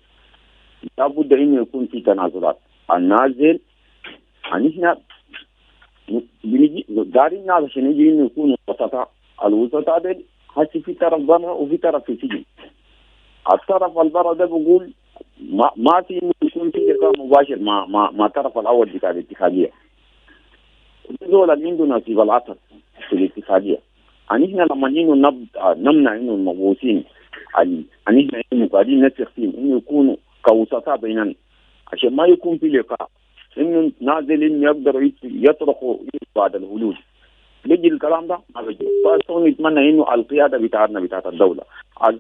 لابد انه يكون في تنازلات. النازل احنا بنجي دارين ناس عشان يجي انه يكونوا وسطاء. الوسطاء دي هسي في طرف برا وفي طرف في سجن. الطرف البرا ده بقول ما في انه يكون في لقاء مباشر مع الطرف الاول بتاع الاتحاديه. دول اللي عنده نصيب العطر في الاتحاديه. احنا لما نمنع انه المبعوثين احنا انه قاعدين نسخ فيهم انه يكونوا كوسطاء بيننا عشان ما يكون في لقاء، انه نازلين يقدروا يطرقوا بعد الحلول. بيجي الكلام ده ما بيجي. فاستون نتمنى انه القياده بتاعتنا بتاعت الدوله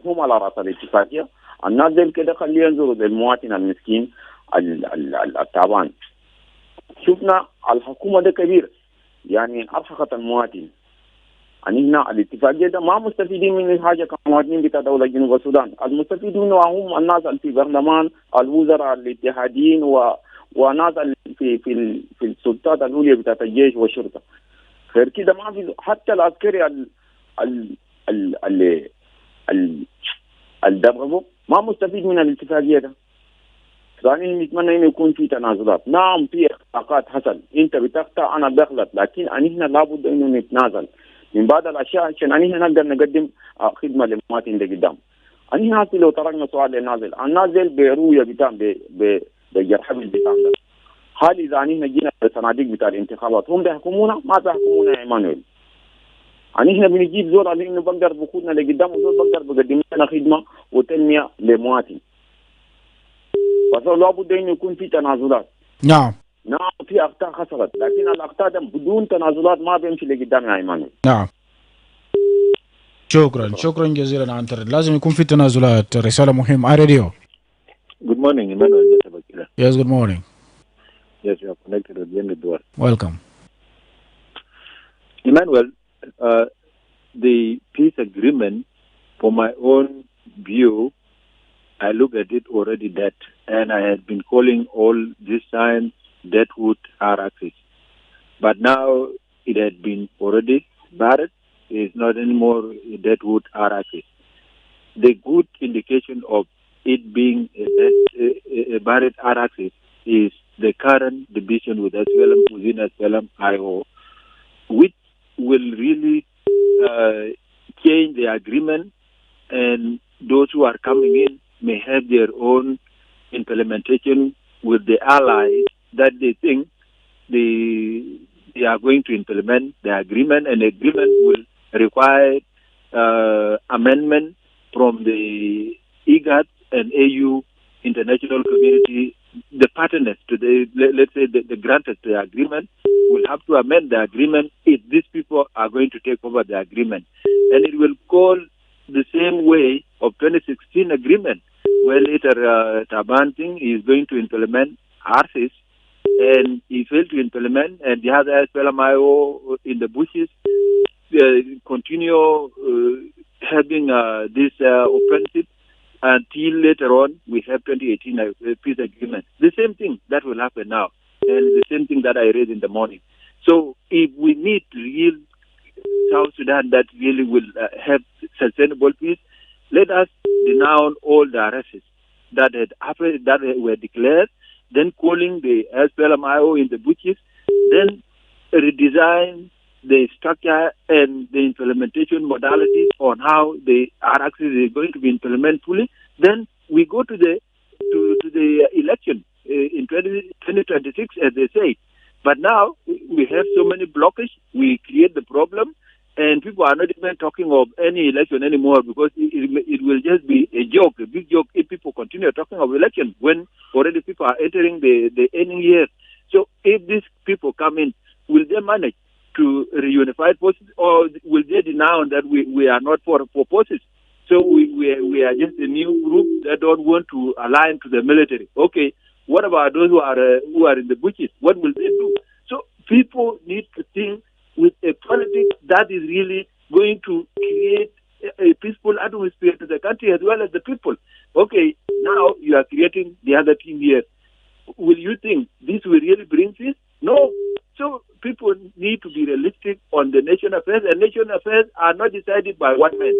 هم على راس الاتفاقيه، الناس دي كده خليه ينظروا للمواطن المسكين التعبان. شفنا الحكومه ده كبير يعني ارهقت المواطن. هنا الاتفاقية ده ما مستفيدين من حاجة كمواطنين بتاع دولة جنوب السودان. المستفيدون هم الناس اللي في برلمان، الوزراء الاتحاديين وناس في السلطات العليا بتاعت الجيش والشرطة. غير كده ما في حتى العسكري الدبغبو ما مستفيد من الاتفاقية ده. ثانيا نتمنى انه يكون في تنازلات. نعم في اخطاءات حصل، انت بتخطأ انا بغلط، لكن هنا لابد انه نتنازل من بعض الاشياء عشان هنا نقدر نقدم خدمه للمواطن اللي قدام. هنا لو تركنا سؤال للنازل، النازل برؤيه بتاعهم بالجرحبل بتاعهم ده. هل اذا هنا جينا الصناديق بتاع الانتخابات هم بيحكمونا؟ ما بيحكمونا يا ايمانويل. هنا بنجيب زول على انه بقدر بخدنا لقدام، وزول بقدر بقدم لنا خدمه وتنميه لمواطن. لابد انه يكون في تنازلات. نعم في اخطاء حصلت، لكن الاخطاء ده بدون تنازلات ما بيمشي لقدام يا ايمانويل. نعم شكرا جزيلا عنتر. لازم يكون في تنازلات. رسالة مهمة. راديو. Good morning, Emmanuel. Yes, good morning. Yes, you are connected with Jimmy Dwar. Welcome. Emmanuel, the peace agreement, for my own view, I look at it already dead, and I had been calling all this time deadwood hierarchies. But now it had been already buried. It's not anymore a deadwood hierarchy. The good indication of it being a buried hierarchy is the current division within SPLM IO, which will really change the agreement, and those who are coming in may have their own implementation with the allies that they think they are going to implement the agreement, and the agreement will require amendment from the IGAD and AU international community. The partners to let's say the grantors to the agreement will have to amend the agreement if these people are going to take over the agreement, and it will call the same way of 2016 agreement, where later Taban Singh is going to implement ARCIS, and he failed to implement, and the other SPLMIO in the bushes continue having this offensive until later on we have 2018 peace agreement. The same thing that will happen now, and the same thing that I read in the morning. So if we need real South Sudan that really will have sustainable peace, let us denounce all the arrests that had happened, that were declared, then calling the SPLMIO in the bushes, then redesign the structure and the implementation modalities on how the RXs is going to be implemented fully. Then we go to the election in 2026, as they say. But now we have so many blockages, we create the problem, and people are not even talking of any election anymore, because it will just be a joke, a big joke, if people continue talking of election when already people are entering the ending year. So if these people come in, will they manage to reunify forces, or will they denounce that we are not for forces? So we are just a new group that don't want to align to the military. Okay, what about those who are in the bushes? What will they do? So people need to think with a politics that is really going to create a peaceful atmosphere to the country as well as the people. Okay, now you are creating the other team here. Will you think this will really bring peace? No. So people need to be realistic on the nation affairs, and nation affairs are not decided by one man.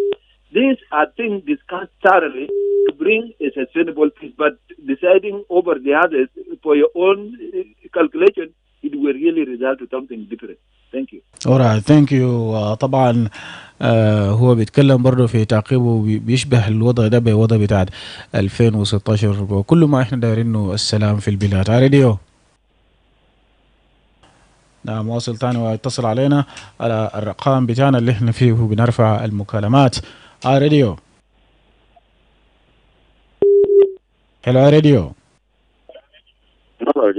These are things discussed thoroughly to bring a sustainable peace, but deciding over the others for your own calculation, it will really result to something different. Thank you. Alright, thank you. طبعا هو بيتكلم برضه في تعقيبه بيشبه الوضع ده بوضع بتاع 2016، وكل ما احنا دايرينه السلام في البلاد. راديو. نعم، واصل تاني ويتصل علينا على الرقم بتاعنا اللي احنا فيه بنرفع المكالمات. راديو. Hello, Radio. Hello,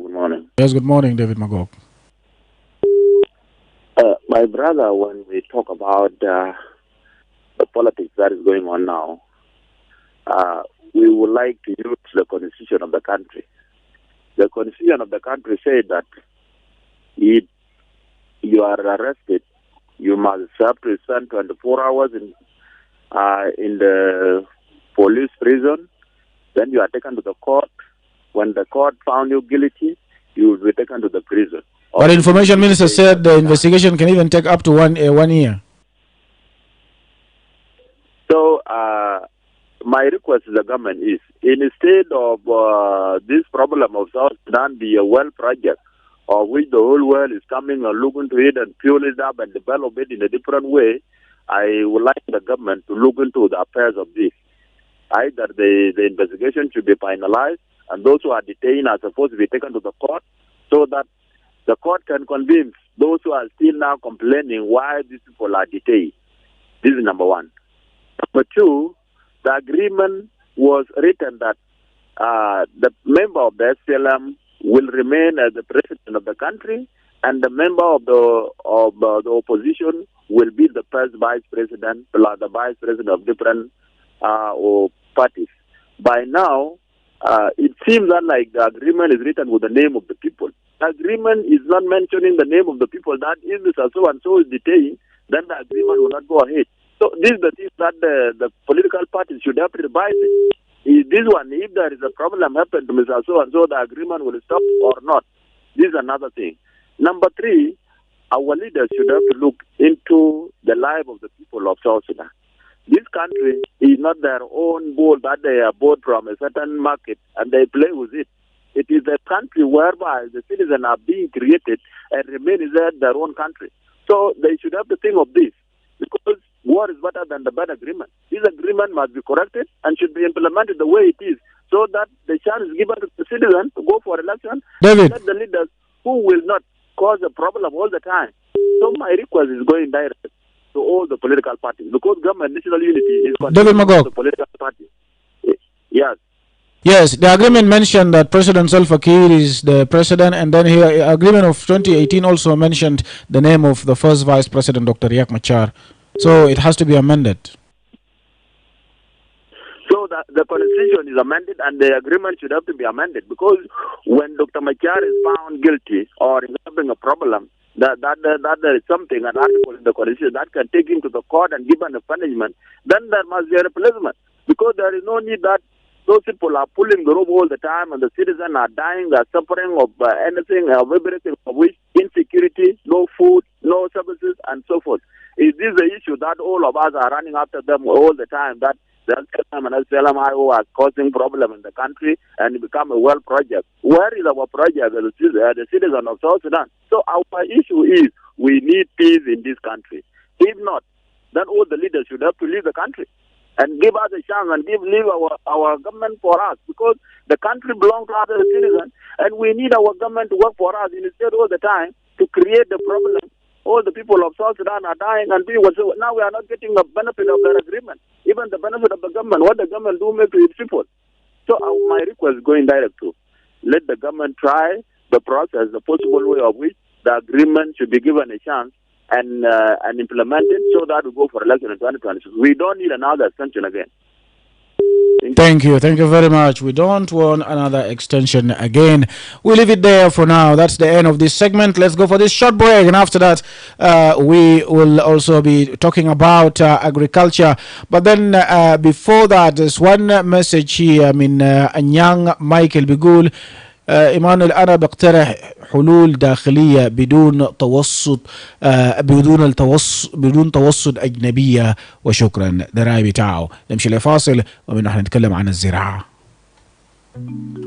good morning. Yes, good morning, David Magog. My brother, when we talk about the politics that is going on now, we would like to use the constitution of the country. The constitution of the country says that if you are arrested you must have to spend 24 hours in the police prison. Then you are taken to the court. When the court found you guilty, you will be taken to the prison. But Information Minister said the investigation can even take up to 1 year. So my request to the government is, instead of this problem of South Sudan be a well project, of which the whole world is coming and looking to it and fuel it up and develop it in a different way, I would like the government to look into the affairs of this. Either the investigation should be finalized, and those who are detained are supposed to be taken to the court, so that the court can convince those who are still now complaining why these people are detained. This is number one. Number two, the agreement was written that the member of the SPLM will remain as the president of the country, and the member of the opposition will be the first vice president, plus the vice president of different parties. By now, it seems that like the agreement is written with the name of the people. The agreement is not mentioning the name of the people. That if Mr. So-and-so is detained, then the agreement will not go ahead. So this is the thing that the political parties should have to revise it. Is this one, if there is a problem happen to Mr. So-and-so, the agreement will stop or not. This is another thing. Number three, our leaders should have to look into the life of the people of South Sudan. This country is not their own ball that they are bought from a certain market and they play with it. It is a country whereby the citizens are being created and remain in their own country. So they should have to think of this, because war is better than the bad agreement. This agreement must be corrected and should be implemented the way it is, so that the chance is given to the citizens to go for election. David. Let the leaders who will not cause a problem all the time. So my request is going direct to all the political parties, because government national unity is David Magog. The political parties. Yes. Yes, the agreement mentioned that President Salva Kiir is the president, and then here agreement of 2018 also mentioned the name of the first vice president, Dr. Riek Machar. So it has to be amended. So the constitution is amended and the agreement should have to be amended, because when Dr. Machar is found guilty or is having a problem, that there is something, an article in the constitution that can take him to the court and give him a punishment, then there must be a replacement, because there is no need that those people are pulling the rope all the time and the citizens are dying, they are suffering of anything, of everything, of which insecurity, no food, no services, and so forth. Is this the issue that all of us are running after them all the time, that the SLM and SLM-IO are causing problem in the country and it become a world project? Where is our project, the citizen of South Sudan? So our issue is we need peace in this country. If not, then all the leaders should have to leave the country and give us a chance and leave our government for us, because the country belongs to other citizens and we need our government to work for us instead all the time to create the problem. All the people of South Sudan are dying and so now we are not getting the benefit of their agreement. Even the benefit of the government, what the government do make to its people. So my request is going direct to let the government try the process, the possible way of which the agreement should be given a chance and implemented, so that we go for election in 2026. We don't need another extension again. Thank you very much. We don't want another extension again. We leave it there for now. That's the end of this segment. Let's go for this short break, and after that we will also be talking about agriculture. But then before that, there's one message here. I mean, young Michael بيقول Emmanuel, أنا بقترح حلول داخلية بدون توسط أجنبية وشكرا. ده رأي بتاعه. نمشي لفاصل ومن نحن نتكلم عن الزراعة.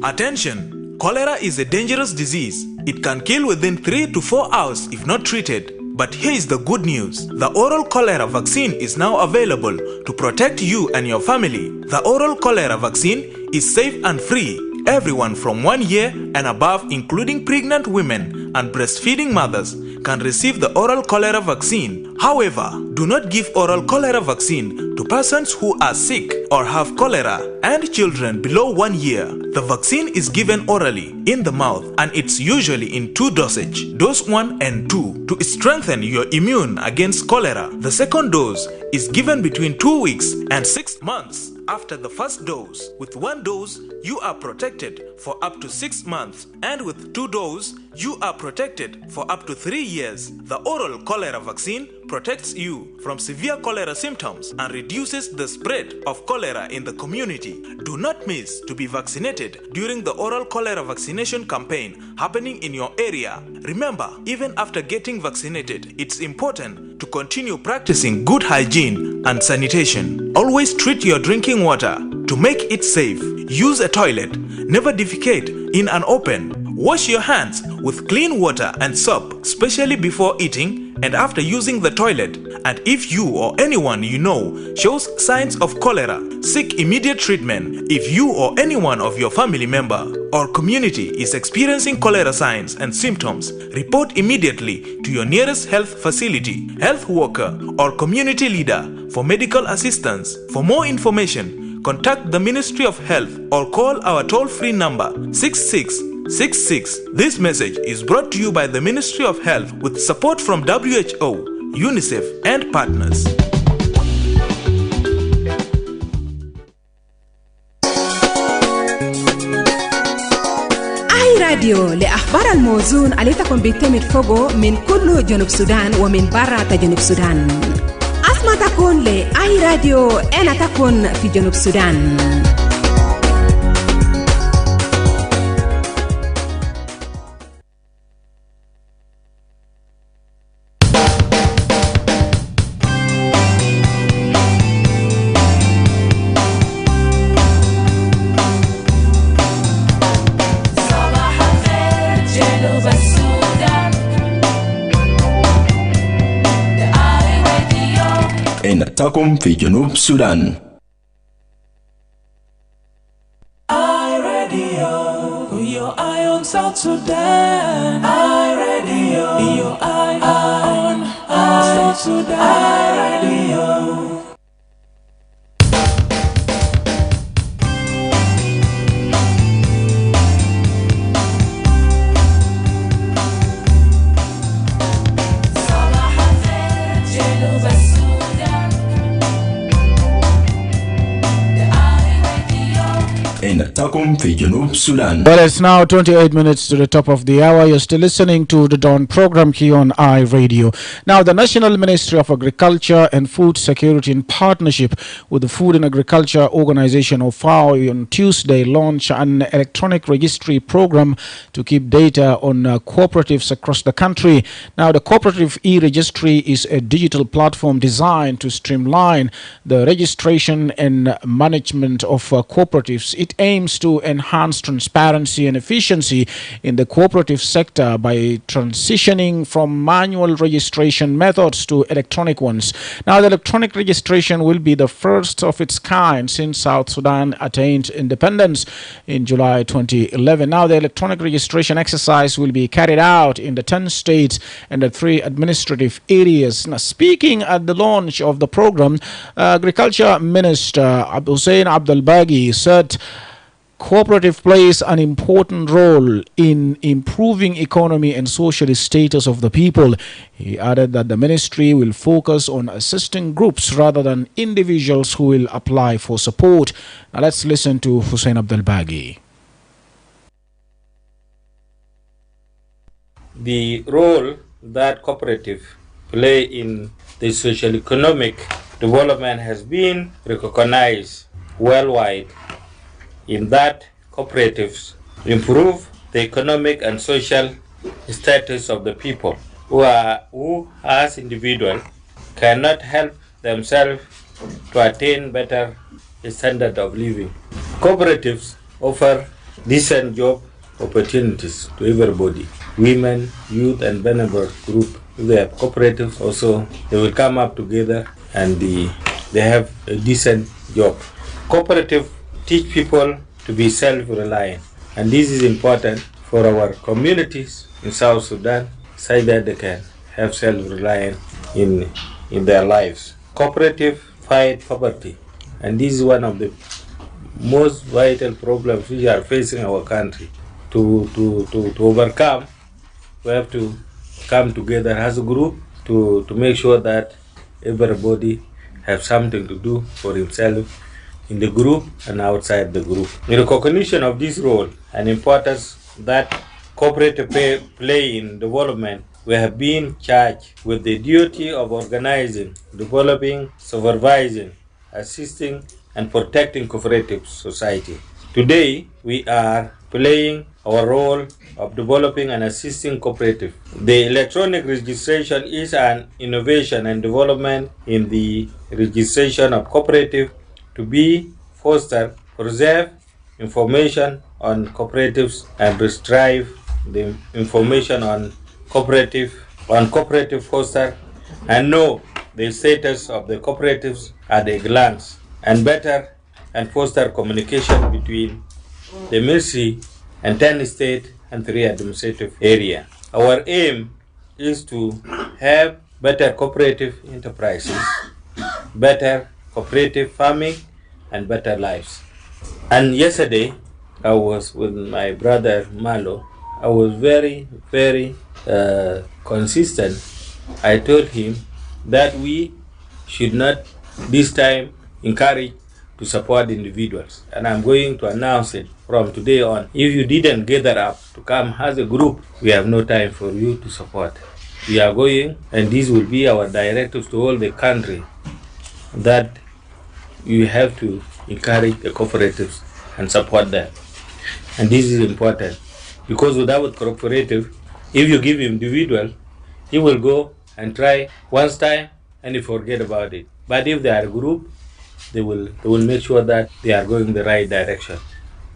Attention! Cholera is a dangerous disease. It can kill within 3 to 4 hours if not treated. But here is the good news. The oral cholera vaccine is now available to protect you and your family. The oral cholera vaccine is safe and free. Everyone from 1 year and above, including pregnant women and breastfeeding mothers, can receive the oral cholera vaccine. However, do not give oral cholera vaccine to persons who are sick or have cholera and children below 1 year. The vaccine is given orally in the mouth and it's usually in 2 dosage, dose 1 and 2, to strengthen your immune against cholera. The second dose is given between 2 weeks and 6 months after the first dose. With one dose, you are protected for up to 6 months, and with 2 doses, you are protected for up to 3 years. The oral cholera vaccine protects you from severe cholera symptoms and reduces the spread of cholera in the community. Do not miss to be vaccinated during the oral cholera vaccination campaign happening in your area. Remember, even after getting vaccinated, it's important to continue practicing good hygiene and sanitation. Always treat your drinking water to make it safe. Use a toilet. Never defecate in an open. Wash your hands with clean water and soap, especially before eating and after using the toilet. And if you or anyone you know shows signs of cholera, seek immediate treatment. If you or anyone of your family member or community is experiencing cholera signs and symptoms, report immediately to your nearest health facility, health worker, or community leader for medical assistance. For more information, contact the Ministry of Health or call our toll-free number 6666. This message is brought to you by the Ministry of Health with support from WHO, UNICEF, and partners. راديو لأخبار الموزون عليكم بيتم فوقه من كل جنوب السودان ومن برا جنوب السودان. أسمع تكون لأي راديو أنا تكون في جنوب السودان. نتاكم في جنوب السودان. iRadio, your eye on South Sudan. iRadio, your eye on South Sudan. iRadio. Well, it's now 28 minutes to the top of the hour. You're still listening to the Dawn program here on iRadio. Now, the National Ministry of Agriculture and Food Security, in partnership with the Food and Agriculture Organization of FAO, on Tuesday launched an electronic registry program to keep data on cooperatives across the country. Now, the cooperative e-registry is a digital platform designed to streamline the registration and management of cooperatives. It aims to enhance transparency and efficiency in the cooperative sector by transitioning from manual registration methods to electronic ones. Now, the electronic registration will be the first of its kind since South Sudan attained independence in July 2011. Now, the electronic registration exercise will be carried out in the 10 states and the 3 administrative areas. Now, speaking at the launch of the program, Agriculture Minister Hussein Abdul Baghi said cooperative plays an important role in improving economy and social status of the people. He added that the ministry will focus on assisting groups rather than individuals who will apply for support. Now let's listen to Hussein Abdul Baghi. The role that cooperative play in the socio-economic development has been recognized worldwide, in that cooperatives improve the economic and social status of the people who as individuals cannot help themselves to attain better standard of living. Cooperatives offer decent job opportunities to everybody, women, youth, and vulnerable group. If they have cooperatives also, they will come up together and they have a decent job. Cooperative teach people to be self-reliant, and this is important for our communities in South Sudan, so that they can have self-reliance in their lives. Cooperative fight poverty, and this is one of the most vital problems we are facing our country. To overcome, we have to come together as a group to make sure that everybody have something to do for himself in the group and outside the group. In recognition of this role and importance that cooperative play in development, we have been charged with the duty of organizing, developing, supervising, assisting, and protecting cooperative society. Today, we are playing our role of developing and assisting cooperative. The electronic registration is an innovation and development in the registration of cooperative to be foster, preserve information on cooperatives and retrieve the information on cooperative foster and know the status of the cooperatives at a glance and better and foster communication between the ministry and 10 state and 3 administrative area. Our aim is to have better cooperative enterprises, better cooperative farming, and better lives. And yesterday, I was with my brother Malo. I was very, very consistent. I told him that we should not this time encourage to support individuals. And I'm going to announce it from today on. If you didn't gather up to come as a group, we have no time for you to support. We are going, and this will be our directives to all the country, that you have to encourage the cooperatives and support them. And this is important, because without cooperative, if you give individual, he will go and try once time and he forget about it. But if they are a group, they will make sure that they are going the right direction.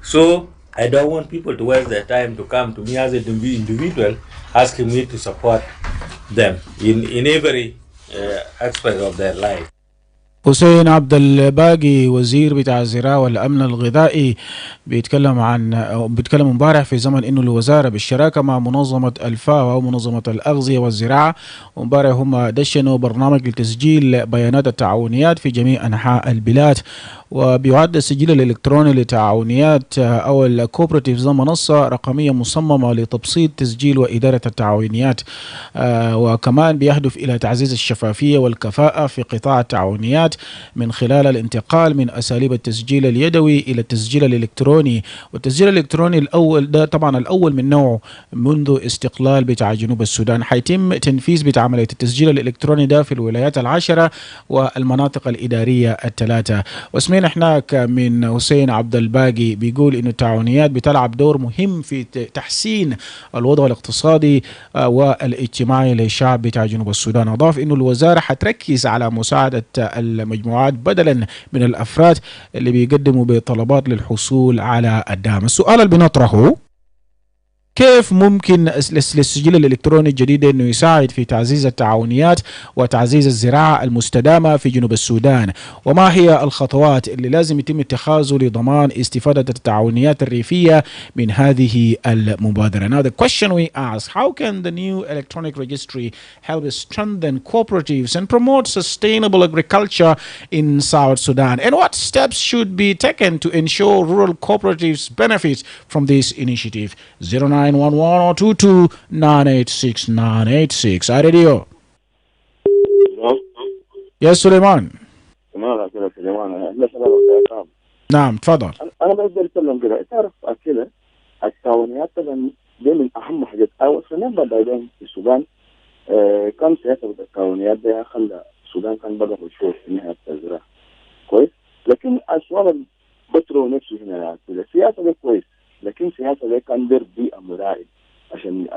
So I don't want people to waste their time to come to me as an individual asking me to support them in every aspect of their life. حسين عبد الباقي وزير بتاع الزراعة والأمن الغذائي بيتكلم امبارح في زمن انه الوزارة بالشراكة مع منظمة الفاو أو منظمة الأغذية والزراعة، وامبارح هم دشنوا برنامج لتسجيل بيانات التعاونيات في جميع أنحاء البلاد. وبيعد السجل الإلكتروني للتعاونيات أو الكوبراتيفز منصة رقمية مصممة لتبسيط تسجيل وإدارة التعاونيات، وكمان بيهدف إلى تعزيز الشفافية والكفاءة في قطاع التعاونيات من خلال الانتقال من أساليب التسجيل اليدوي إلى التسجيل الإلكتروني. والتسجيل الإلكتروني الأول ده طبعا الأول من نوعه منذ استقلال بتاع جنوب السودان. حيتم تنفيذ بتاع عملية التسجيل الإلكتروني ده في الولايات 10 والمناطق الإدارية 3. واسمين هناك من حسين عبد الباقي بيقول إنه التعاونيات بتلعب دور مهم في تحسين الوضع الاقتصادي والاجتماعي للشعب بتاع جنوب السودان. أضاف إنه الوزارة حتركز على مساعدة المجموعات بدلا من الأفراد اللي بيقدموا بطلبات للحصول على الدعم. السؤال اللي بنطرحه: كيف ممكن للسجل الإلكتروني الجديد أنه يساعد في تعزيز التعاونيات وتعزيز الزراعة المستدامة في جنوب السودان؟ وما هي الخطوات اللي لازم يتم اتخاذه لضمان استفادة التعاونيات الريفية من هذه المبادرة؟ Now the question we ask: how can the new electronic registry help strengthen cooperatives and promote sustainable agriculture in South Sudan? And what steps should be taken to ensure rural cooperatives benefit from this initiative? 0911-22986-986. Radio. Yes, سليمان. نعم تفضل. انا بقدر اتكلم كده. تعرف اكيله التعاونيات طبعا دي من اهم حاجات. سنين بعدين في السودان كان سياسه التعاونيات ده خلى السودان كان بدا مشهور في نهايه الزراعه كويس، لكن السؤال بطروا نفسه هنا كده. السياسه ده كويس، لكن سياسه ده كان دير بيئه مراعي عشان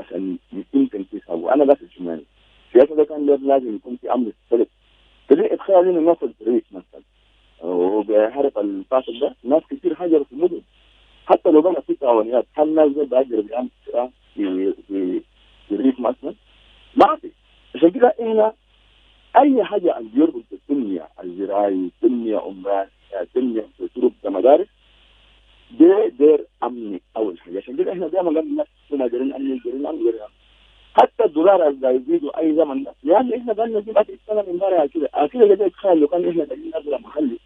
يتم تنفيذها. وانا بس شمال السياسه ده كان دير لازم يكون في امر مختلف. تلاقي تخيل انه ناخذ رئيس مثلا وبهرب الفاصل ده ناس كثير هاجروا في المدن، حتى لو بقى في تعاونيات هل الناس دي بهاجر بيعمل في الريف مثلا؟ ما في. عشان كده احنا اي حاجه اللي يربط التنميه الزراعيه، تنميه عمران، تنميه في طرق مدارس، ده دير امني اول حاجه. عشان كده احنا دايما قلنا الناس كنا دايرين امني حتى الدولار اللي يزيدوا اي زمن ده. يعني احنا قلنا دي بقى السنه من بره كده كده تخيل لو كان احنا دايرين نزله محلي،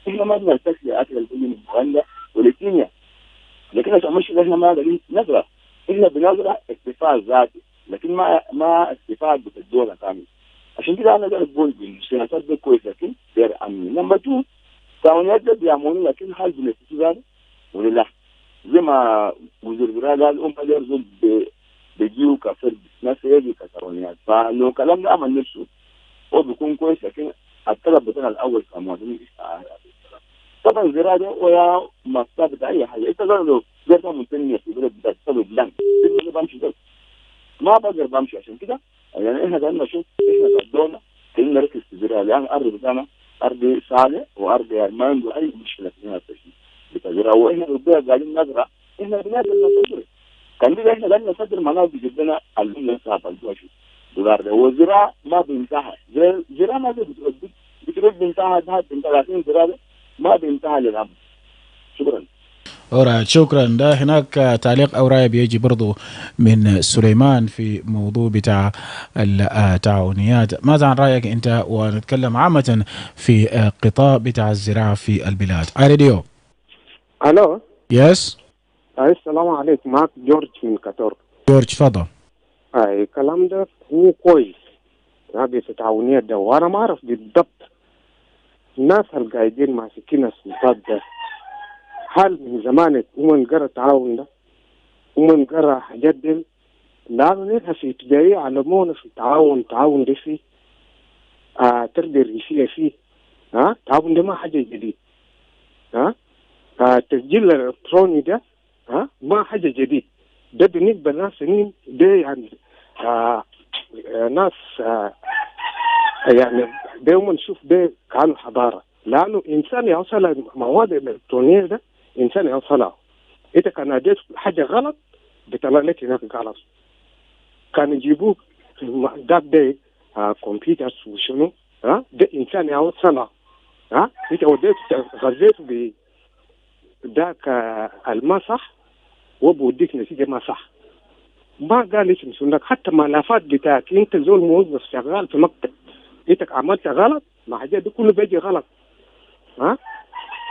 احنا ما بدنا نستكفي اكل اللي بيجي من اوغندا ولكينيا، لكن عشان مش احنا ما دايرين نزله، احنا بنزرع اكتفاء ذاتي لكن ما اكتفاء بالدوله كامل. عشان كده انا قاعد بقول بالسياسات دي كويس، لكن غير امني. نمبر 2 التعاونيات ده بيعملوا لكن حال بالاستثمار ولا لا زي ما وزير قال هم يرزق بيجيوا كفر ناس يجي كتعاونيات فلو كلام ده عمل نفسه هو بيكون كويس لكن الطلب بتاعنا الاول كمواطنين طبعا زراعه ده ويا مصاب اي حاجه انت لو جيت من تنميه في بلد ده سبب لان اللي بمشي ده ما بقدر بمشي عشان كده يعني احنا قلنا شوف احنا قدونا كنا نركز في الزراعه لان الارض بتاعنا ارض صالح وارض ما عنده اي مشكله في هذا الشيء بتزرع واحنا ربنا قاعدين نزرع احنا بنقدر نصدر كان دي احنا قاعدين نصدر معناه بيجيب لنا البن صعب الجوشي دولار ده والزراعه ما بينتهي زراعه ما بتروح بينتهي ده بينتهي لكن زراعه ما بينتهي للابد شكرا. أورا شكرا. ده هناك تعليق أو رأي بيجي برضو من سليمان في موضوع بتاع التعاونيات. ماذا عن رأيك أنت ونتكلم عامة في قطاع بتاع الزراعة في البلاد؟ راديو. الو. يس. السلام عليكم، معك جورج من كاتور. جورج فضل. الكلام ده هو كويس هذه التعاونيات ده، وانا ما اعرف بالضبط الناس القاعدين ماسكين السلطات ده هل من زمان هم قرا التعاون ده هم قرا حاجات دي لانه نحن في ابتدائي علمونا في التعاون ده فيه تقدر فيه التعاون ده ما حاجه جديد التسجيل الالكتروني ده ما حاجه جديد ده بالنسبه لناس سنين ده يعني ناس يعني دايما نشوف ده كانوا حضاره لانه انسان يوصل المواد الالكترونيه ده انسان يوصلها انت كان اديت حاجه غلط بتطلع لك هناك غلط كان يجيبوه داك ده كمبيوتر وشنو ده انسان يوصلها انت وديت غذيته بداك الماء صح وبوديك نتيجه ما صح ما قال اسم سنك حتى ملفات بتاعك انت زول موظف شغال في مكتب انت عملت غلط ما حاجه دي كله بيجي غلط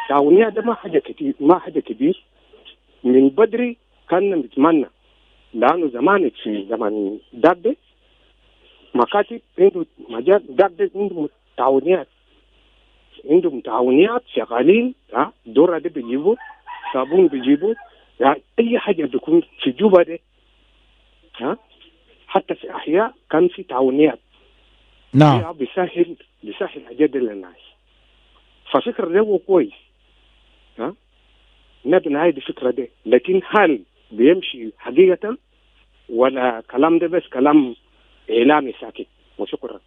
تعاونيات ده ما حاجه كبير من بدري كنا نتمنى لانه زمان في زمان داك ده مكاتب عنده مجال داك ده عندهم تعاونيات شغالين دورة ده بيجيبوا صابون بيجيبوا يعني اي حاجه بيكون في جوبا ده حتى في احياء كان في تعاونيات نعم بيسهل حاجات للناس ففكرة ده هو كويس نبني هاي الفكرة دي لكن هل بيمشي حقيقة ولا كلام ده بس كلام إعلامي ساكت وشكرا.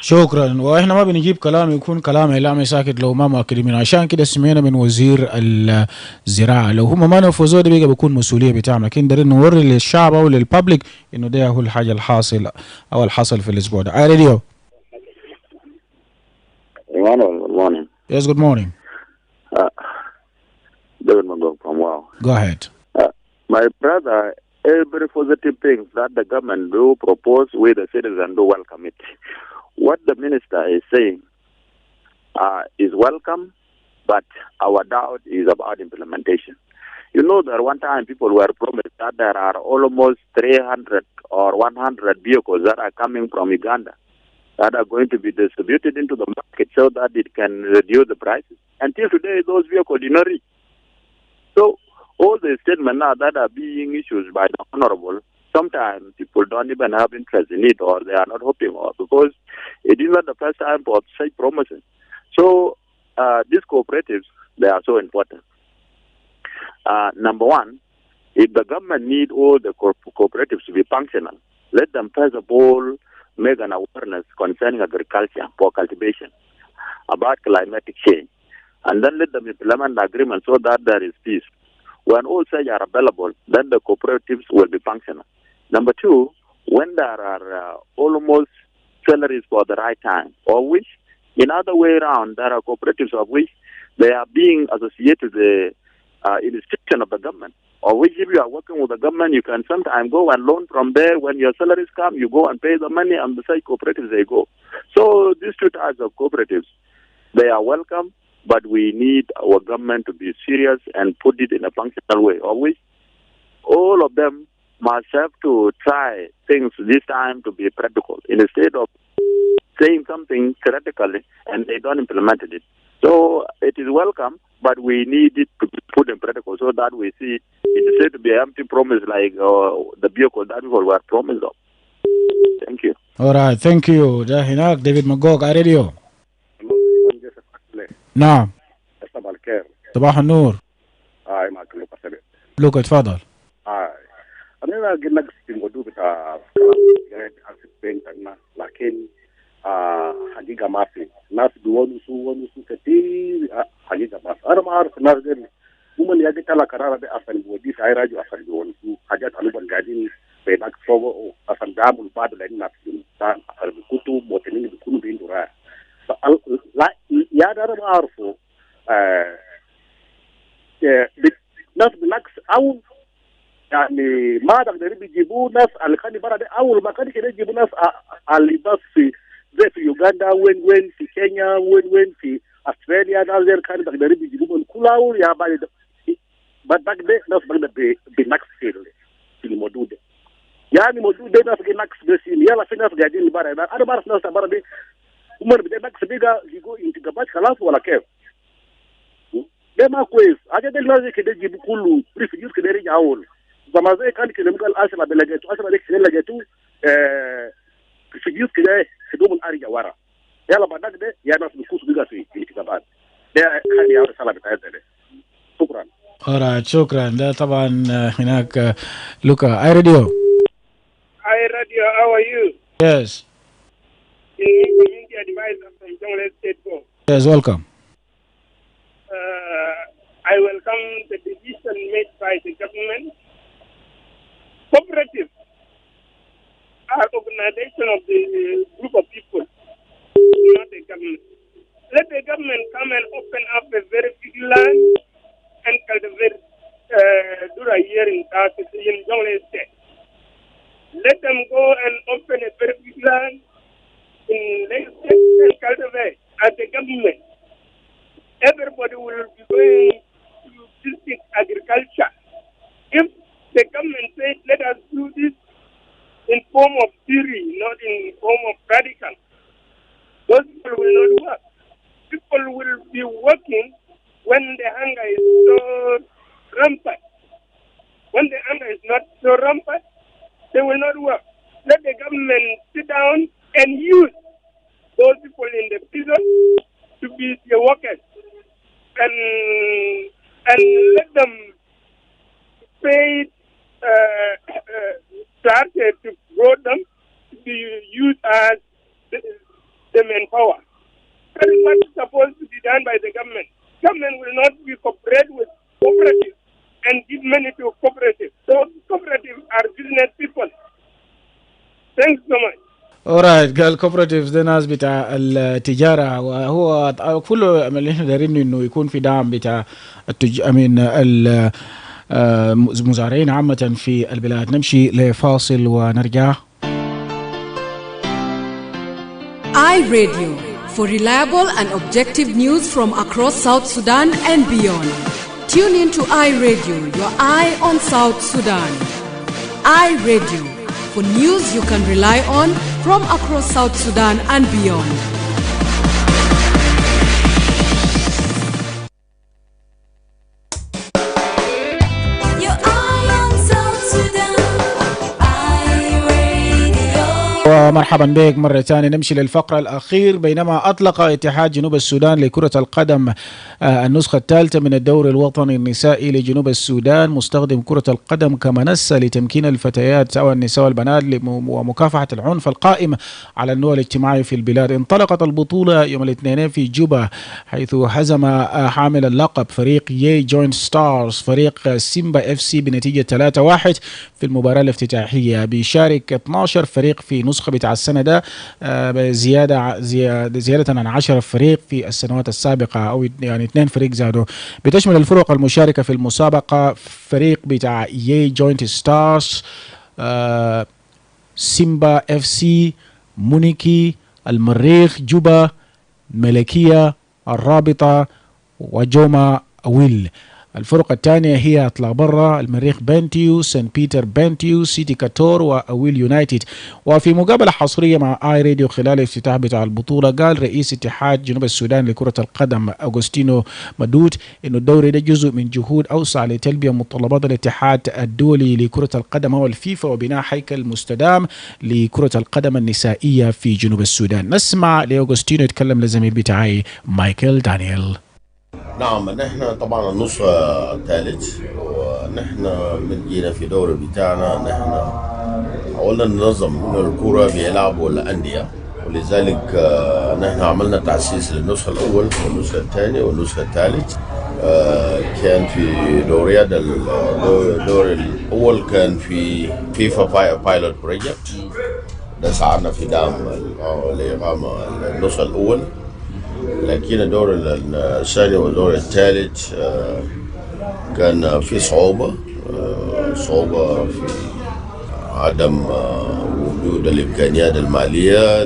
شكرا. واحنا ما بنجيب كلام يكون كلام اعلامي ساكت لو ما مؤكدين منه عشان كده سمعنا من وزير الزراعه لو هم ما نفذوا ده بيجي بيكون مسؤوليه بتاعنا لكن دارين نوري للشعب او للبابليك انه ده هو الحاجه الحاصل او الحصل في الاسبوع ده. راديو. Emmanuel, good morning. Yes, good morning. David Magog from Wow. Go ahead. My brother, every positive thing that the government do propose, we the citizens do welcome it. What the minister is saying is welcome, but our doubt is about implementation. You know that one time people were promised that there are almost 300 or 100 vehicles that are coming from Uganda that are going to be distributed into the market so that it can reduce the prices. Until today, those vehicles did not reach. So all the statements now that are being issued by the Honorable, sometimes people don't even have interest in it or they are not hoping or because it is not the first time for such promises. So these cooperatives, they are so important. Number one, if the government need all the cooperatives to be functional, let them first of all make an awareness concerning agriculture for cultivation, about climatic change, and then let them implement the agreement so that there is peace. When all such are available, then the cooperatives will be functional. Number two, when there are almost salaries for the right time, or which, in other way around, there are cooperatives of which they are being associated with the institution of the government, or which if you are working with the government, you can sometimes go and loan from there. When your salaries come, you go and pay the money, and the such cooperatives, they go. So these two types of cooperatives, they are welcome, but we need our government to be serious and put it in a functional way, of which all of them must have to try things this time to be practical, instead of saying something theoretically and they don't implement it. So it is welcome, but we need it to be put in practical so that we see it said to be an empty promise like the vehicle that people were promised of. Thank you. All right, thank you. ده هناك ديفيد ماجوك على راديو. نعم. صباح الخير. صباح النور. معك لوكا سبيل. لوكا تفضل. أنا قلنا قصتي الموضوع بتاع لكن حقيقة ما في ناس بيونسوا كتير حقيقة ما في. أنا ما أعرف الناس دي هم يجي تلا قرار ده أصلا بودي في راجع أصلا بيونسوا حاجات أنا بنقعدين بينك فوق أصلا دامل بعد لأن نفسهم كان الكتب موتنين بيكونوا بيندورا. لا يا ده ما أعرفه. ناس بالعكس أو يعني ما تقدر بيجيبوا ناس اللي كانوا برا أول ما كانوا كده يجيبوا ناس اللي بس في يوغندا وين في كينيا وين في أستراليا ناس كانوا تقدر بيجيبوا من كل أول يا بعد بعد ده ناس بعد بالعكس في الموضوع ده يعني الموضوع ده ناس بالعكس بس يلا في ناس قاعدين برا أنا ما أعرف ناس برا دي هم بالعكس بيجا يجوا انتخابات خلاص ولا كيف ده ما كويس حاجة ده لازم كده يجيبوا كله ريفيوز كده يرجعوا زمان زي كان كده مقال أسمع بلقيته أسمع ذيك سنين لقيته ريفيوز كده خدوم الأرجع ورا يلا بعدك ده يا ناس بيكوس بيجا في انتخابات ده خلي يا رسالة بتاعتنا ده شكرا. alright شكرا. ده طبعا هناك لوكا اي راديو. Hi Radio, how are you? Yes. Community advisor from Jonglei State Board. Yes, welcome. I welcome the decision made by the government. Cooperatives are organization of the group of people, not the government. Let the government come and open up a very big land and cultivate Dura here in Jonglei State. Let them go and open a very big land in Lake State and cultivate as the government. Everybody will be going to district agriculture. If the government says, let us do this in form of theory, not in form of radical, those people will not work. People will be working when the hunger is so rampant. When the hunger is not so rampant, they will not work. Let the government sit down and use those people in the prison to be the workers. And let them pay started to grow them to be used as the manpower. That is what is supposed to be done by the government. Government will not be cooperate with cooperatives and give money to cooperatives. So cooperatives are business people. Thanks so much. alright قال كوبراتيفز ده ناس بتاع التجارة وهو كله اللي احنا دايرين انه يكون في دعم بتاع المزارعين عامة في البلاد. نمشي لفاصل ونرجع. iRadio for reliable and objective news from across South Sudan and beyond. Tune in to iRadio, your eye on South Sudan. iRadio for news you can rely on from across South Sudan and beyond. ومرحبا بك مرة ثانية. نمشي للفقرة الأخير. بينما أطلق اتحاد جنوب السودان لكرة القدم النسخة الثالثة من الدوري الوطني النسائي لجنوب السودان مستخدم كرة القدم كمنصة لتمكين الفتيات سواء النساء والبنات ومكافحة العنف القائم على النوع الاجتماعي في البلاد. انطلقت البطولة يوم الاثنين في جوبا حيث هزم حامل اللقب فريق يي جوينت ستارز فريق سيمبا اف سي بنتيجة 3-1 في المباراة الافتتاحية. بيشارك 12 فريق في نسخة بتاع السنة ده زيادة عن 10 فريق في السنوات السابقة أو يعني 2 فريق زادوا. بتشمل الفرق المشاركة في المسابقة فريق بتاع يي جوينت ستارز سيمبا اف سي مونيكي المريخ جوبا ملكية الرابطة وجوما ويل. الفرق الثانية هي أطلع برا، المريخ بنتيو، سان بيتر بنتيو، سيتي كاتور وأويل يونايتد. وفي مقابلة حصرية مع آي راديو خلال الافتتاح بتاع البطولة قال رئيس اتحاد جنوب السودان لكرة القدم أغوستينو مدود إنه الدوري ده جزء من جهود أوسع لتلبية متطلبات الاتحاد الدولي لكرة القدم والفيفا وبناء هيكل مستدام لكرة القدم النسائية في جنوب السودان. نسمع لأغوستينو يتكلم لزميل بتاعي مايكل دانييل. نعم، نحن طبعا النصف الثالث، ونحن من جينا في دوري بتاعنا. نحن اولا ننظم انه الكوره بيلعبوا الانديه، ولذلك نحن عملنا تاسيس للنسخه الاول والنسخه الثاني والنسخه الثالث. كان في دوريات الدور الاول كان في فيفا بايلوت بروجكت، ده ساعدنا في دعم الاقامه النسخه الاول. لكن الدور الثاني والدور الثالث كان في صعوبة في عدم وجود الإمكانيات المالية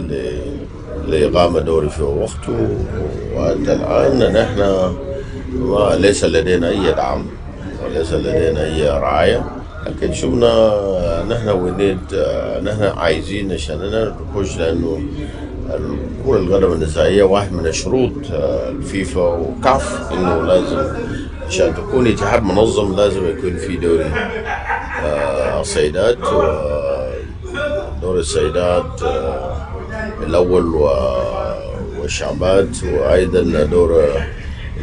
لإقامة دوري في وقته. وحتى الآن نحن ليس لدينا أي دعم وليس لدينا أي رعاية، لكن شفنا نحن عايزين عشان نخش، لأنه كرة القدم النسائية واحد من الشروط الفيفا وكاف انه لازم عشان تكون اتحاد منظم لازم يكون في دوري السيدات، ودور السيدات الاول والشعبات، وايضا دور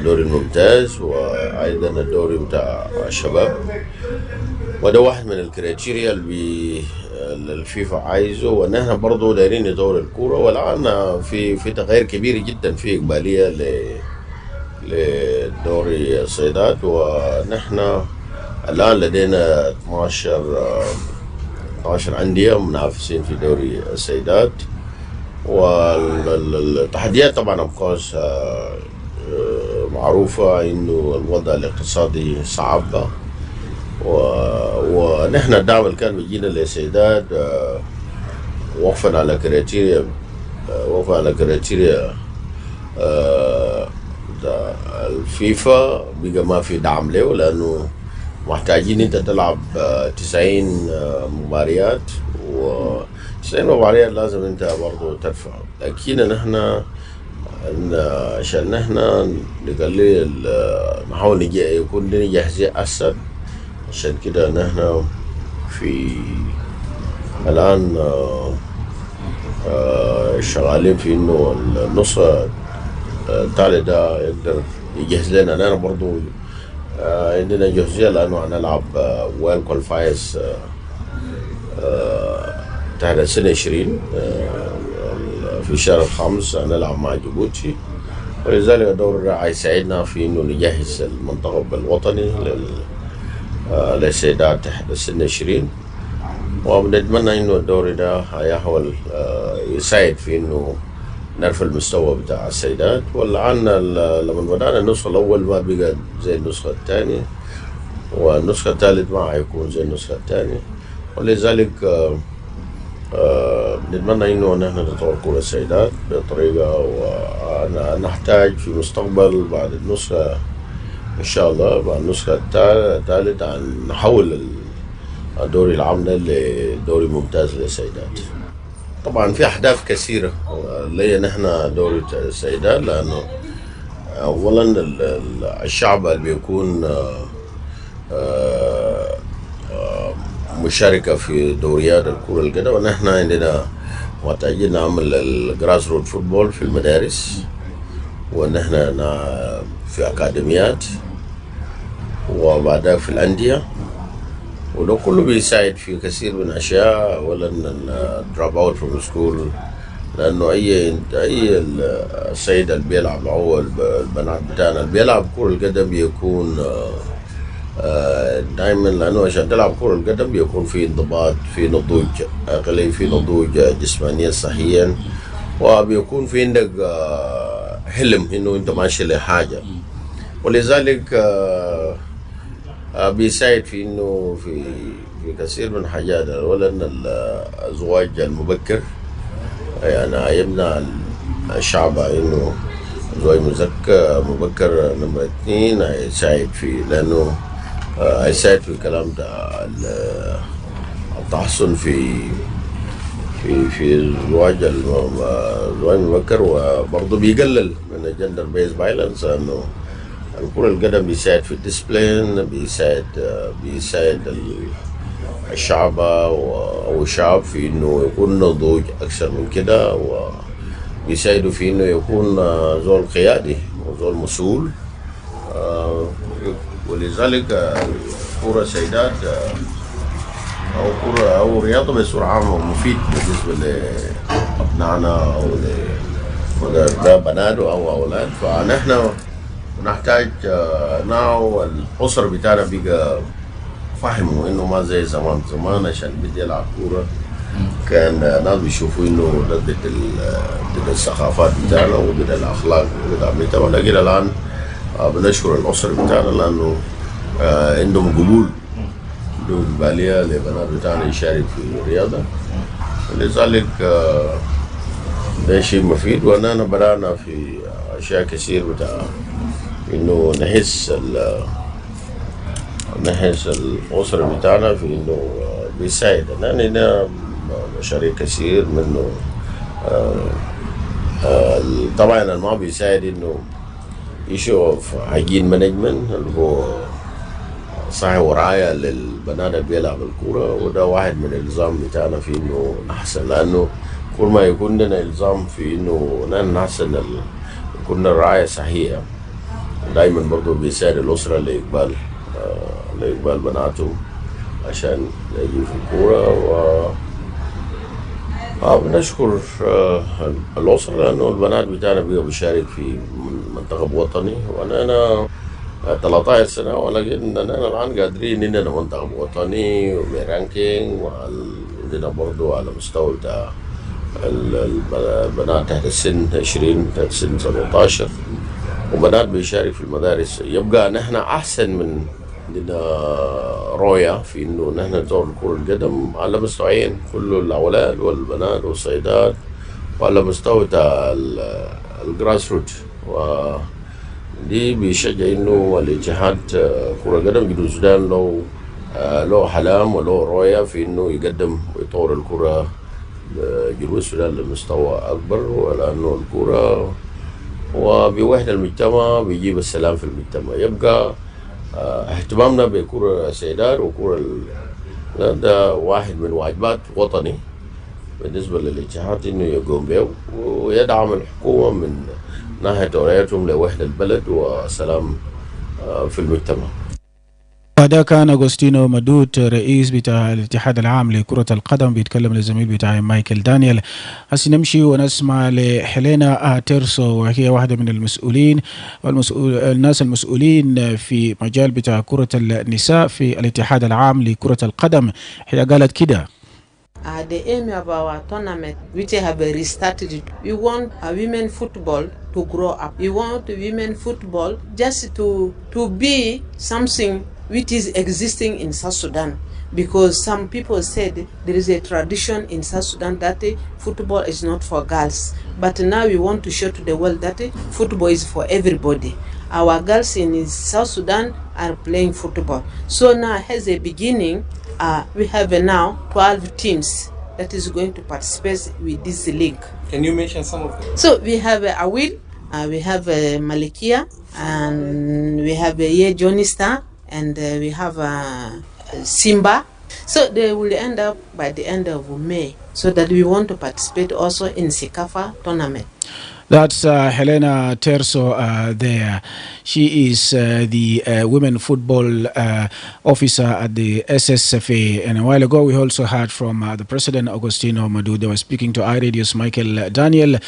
الممتاز، وايضا الدوري بتاع الشباب. وده واحد من الكريتيريا اللي الفيفا عايزه، ونحن برضه دايرين ندور الكوره. والان في تغيير كبير جدا في اقباليه لدوري السيدات، ونحن الان لدينا 12 انديه منافسين في دوري السيدات. والتحديات طبعا ابقاش معروفه انه الوضع الاقتصادي صعب، ونحن الدعم اللي كان بيجينا للسيدات وقفا على كريتيريا الفيفا بقى ما في دعم له، لانه محتاجين انت تلعب 90 مباريات، و90 مباريات لازم انت برضه تدفع. لكن نحن عشان نحن نقلل نحاول يكون لنا جاهزية أحسن، عشان كده نحن في الآن شغالين في إنه النص الثالث ده يقدر يجهز لنا. أنا برضو عندنا جاهزية لأنه هنلعب ويل كواليفايرز تحت السنة 20 في الشهر الخامس هنلعب مع جيبوتي، ولذلك الدور ده هيساعدنا في إنه نجهز المنتخب الوطني للسيدات تحت السن 20. ونتمنى انه الدوري ده هيحاول يساعد في انه نرفع المستوى بتاع السيدات. والآن لما بدأنا النسخة الأول ما بقى زي النسخة الثانية، والنسخة الثالث ما هيكون زي النسخة الثانية، ولذلك نتمنى انه نحن نطور كرة السيدات بطريقة، ونحتاج في المستقبل بعد النسخة ان شاء الله بعد النسخة الثالثة نحول الدوري العام لدوري ممتاز للسيدات. طبعا في اهداف كثيرة لي نحن دوري السيدات، لانه اولا الشعب اللي بيكون مشاركة في دوريات الكرة القدم، ونحن عندنا محتاجين نعمل الجراس رود فوتبول في المدارس، ونحن في أكاديميات، وبعدها في الأندية، وده كله بيساعد في كثير من الأشياء. أولا drop out from school، لأنه أي السيد اللي بيلعب أو البنات بتاعنا اللي بيلعب كرة القدم بيكون دائما، لأنه عشان تلعب كرة القدم بيكون في انضباط، في نضوج عقلي، في نضوج جسمانيا صحيا، وبيكون في عندك حلم إنه أنت ماشي لحاجة. ولذلك بيساعد في إنه في كثير من حاجات. أولا الزواج المبكر، يعني يمنع الشعب إنه زواج مبكر. نمرة 2 هيساعد في لأنه هيساعد في الكلام ده التحصن في الزواج المبكر، وبرضه بيقلل من الجندر بيز فايلنس، لأنه كرة القدم بيساعد في الديسبلين، بيساعد الشعب أو الشعب في إنه يكون نضوج أكثر من كده، وبيساعدوا في إنه يكون زول قيادي وزول مسؤول. ولذلك كرة سيدات أو كرة أو رياضة بصورة عامة مفيد بالنسبة لأبنائنا أو بنات أو أولاد. فنحن نحتاج ناو الأسر بتاعنا بقى فهموا إنه ما زي زمان عشان بدي يلعب كورة كان ناس بيشوفوا إنه ضد الثقافات بتاعنا وضد الأخلاق وضد المجتمع. لكن الآن بنشكر الأسر بتاعنا لأنه عندهم قبول بالبالية لبنات بتاعنا يشارك في الرياضة، لذلك ده شيء مفيد. وأنا بدأنا في أشياء كثير بتاع إنه نحس الأسرة بتاعنا في إنه بيساعد. لأن مشاريع كثير منه طبعا ما بيساعد إنه يشوف hygiene management اللي هو صحي ورعاية للبنات اللي بيلعبوا الكورة، وده واحد من الإلزام بتاعنا في إنه نحسن، لأنه كل ما يكون لنا إلزام في إنه نحسن يكون الرعاية صحية. دايما برضو بيساعد الأسرة لإقبال بناتهم عشان يجي في الكورة. بنشكر الأسرة لأنه البنات بتاعنا بيجوا بيشارك في منتخب وطني، وأنا 13 سنة، ولكن أنا الآن قادرين إننا منتخب وطني وبرانكينج، وعندنا برضو على مستوى بتاع البنات تحت السن 20 تحت السن 17 وبنات بيشارك في المدارس. يبقى نحن أحسن من عندنا رؤية في إنه نحن نطور كرة القدم على مستويين، كل الأولاد والبنات والسيدات، وعلى مستوى الجراس روت. ودي بيشجع إنه الاتحاد كرة القدم جنوب السودان له حلم وله رؤية في إنه يقدم ويطور الكرة جنوب السودان لمستوى أكبر، ولأنه الكرة وبوحدة المجتمع بيجيب السلام في المجتمع. يبقى اهتمامنا بكرة السيدات وكرة ده واحد من واجبات وطني بالنسبة للاتحاد إنه يقوم به ويدعم الحكومة من ناحية رؤيتهم لوحدة البلد وسلام في المجتمع. وده كان أغوستينو مدود رئيس بتاع الاتحاد العام لكرة القدم بيتكلم للزميل بتاعي مايكل دانيال. هسي نمشي ونسمع لهيلينا تيرسو، وهي واحدة من المسؤولين الناس المسؤولين في مجال بتاع كرة النساء في الاتحاد العام لكرة القدم. هي قالت كده: The aim of our tournament, which have restarted, we want women football to grow up. We want women football just to be something which is existing in South Sudan. Because some people said there is a tradition in South Sudan that football is not for girls. But now we want to show to the world that football is for everybody. Our girls in South Sudan are playing football. So now as a beginning, we have now 12 teams that is going to participate with this league. Can you mention some of them? So we have Awil, we have Malikia, and we have Johnny Star, and we have Simba. So they will end up by the end of May, so that we want to participate also in Sikafa tournament. That's Helena Terso there. She is the women football officer at the SSFA. And a while ago, we also heard from the president, Agostino Madu. They were speaking to iRadio's Michael Daniel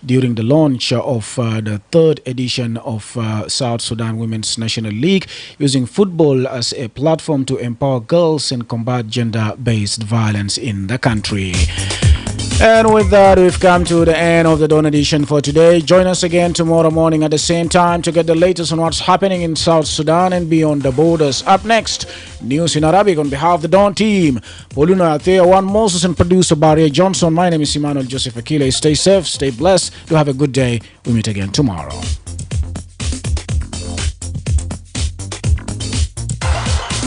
during the launch of the third edition of South Sudan Women's National League, using football as a platform to empower girls and combat gender-based violence in the country. And with that, we've come to the end of the Dawn edition for today. Join us again tomorrow morning at the same time to get the latest on what's happening in South Sudan and beyond the borders. Up next, news in Arabic on behalf of the Dawn team. Paulino Athea, Juan Moses, and producer Barry Johnson. My name is Emmanuel Joseph Akile. Stay safe, stay blessed. Do have a good day. We meet again tomorrow.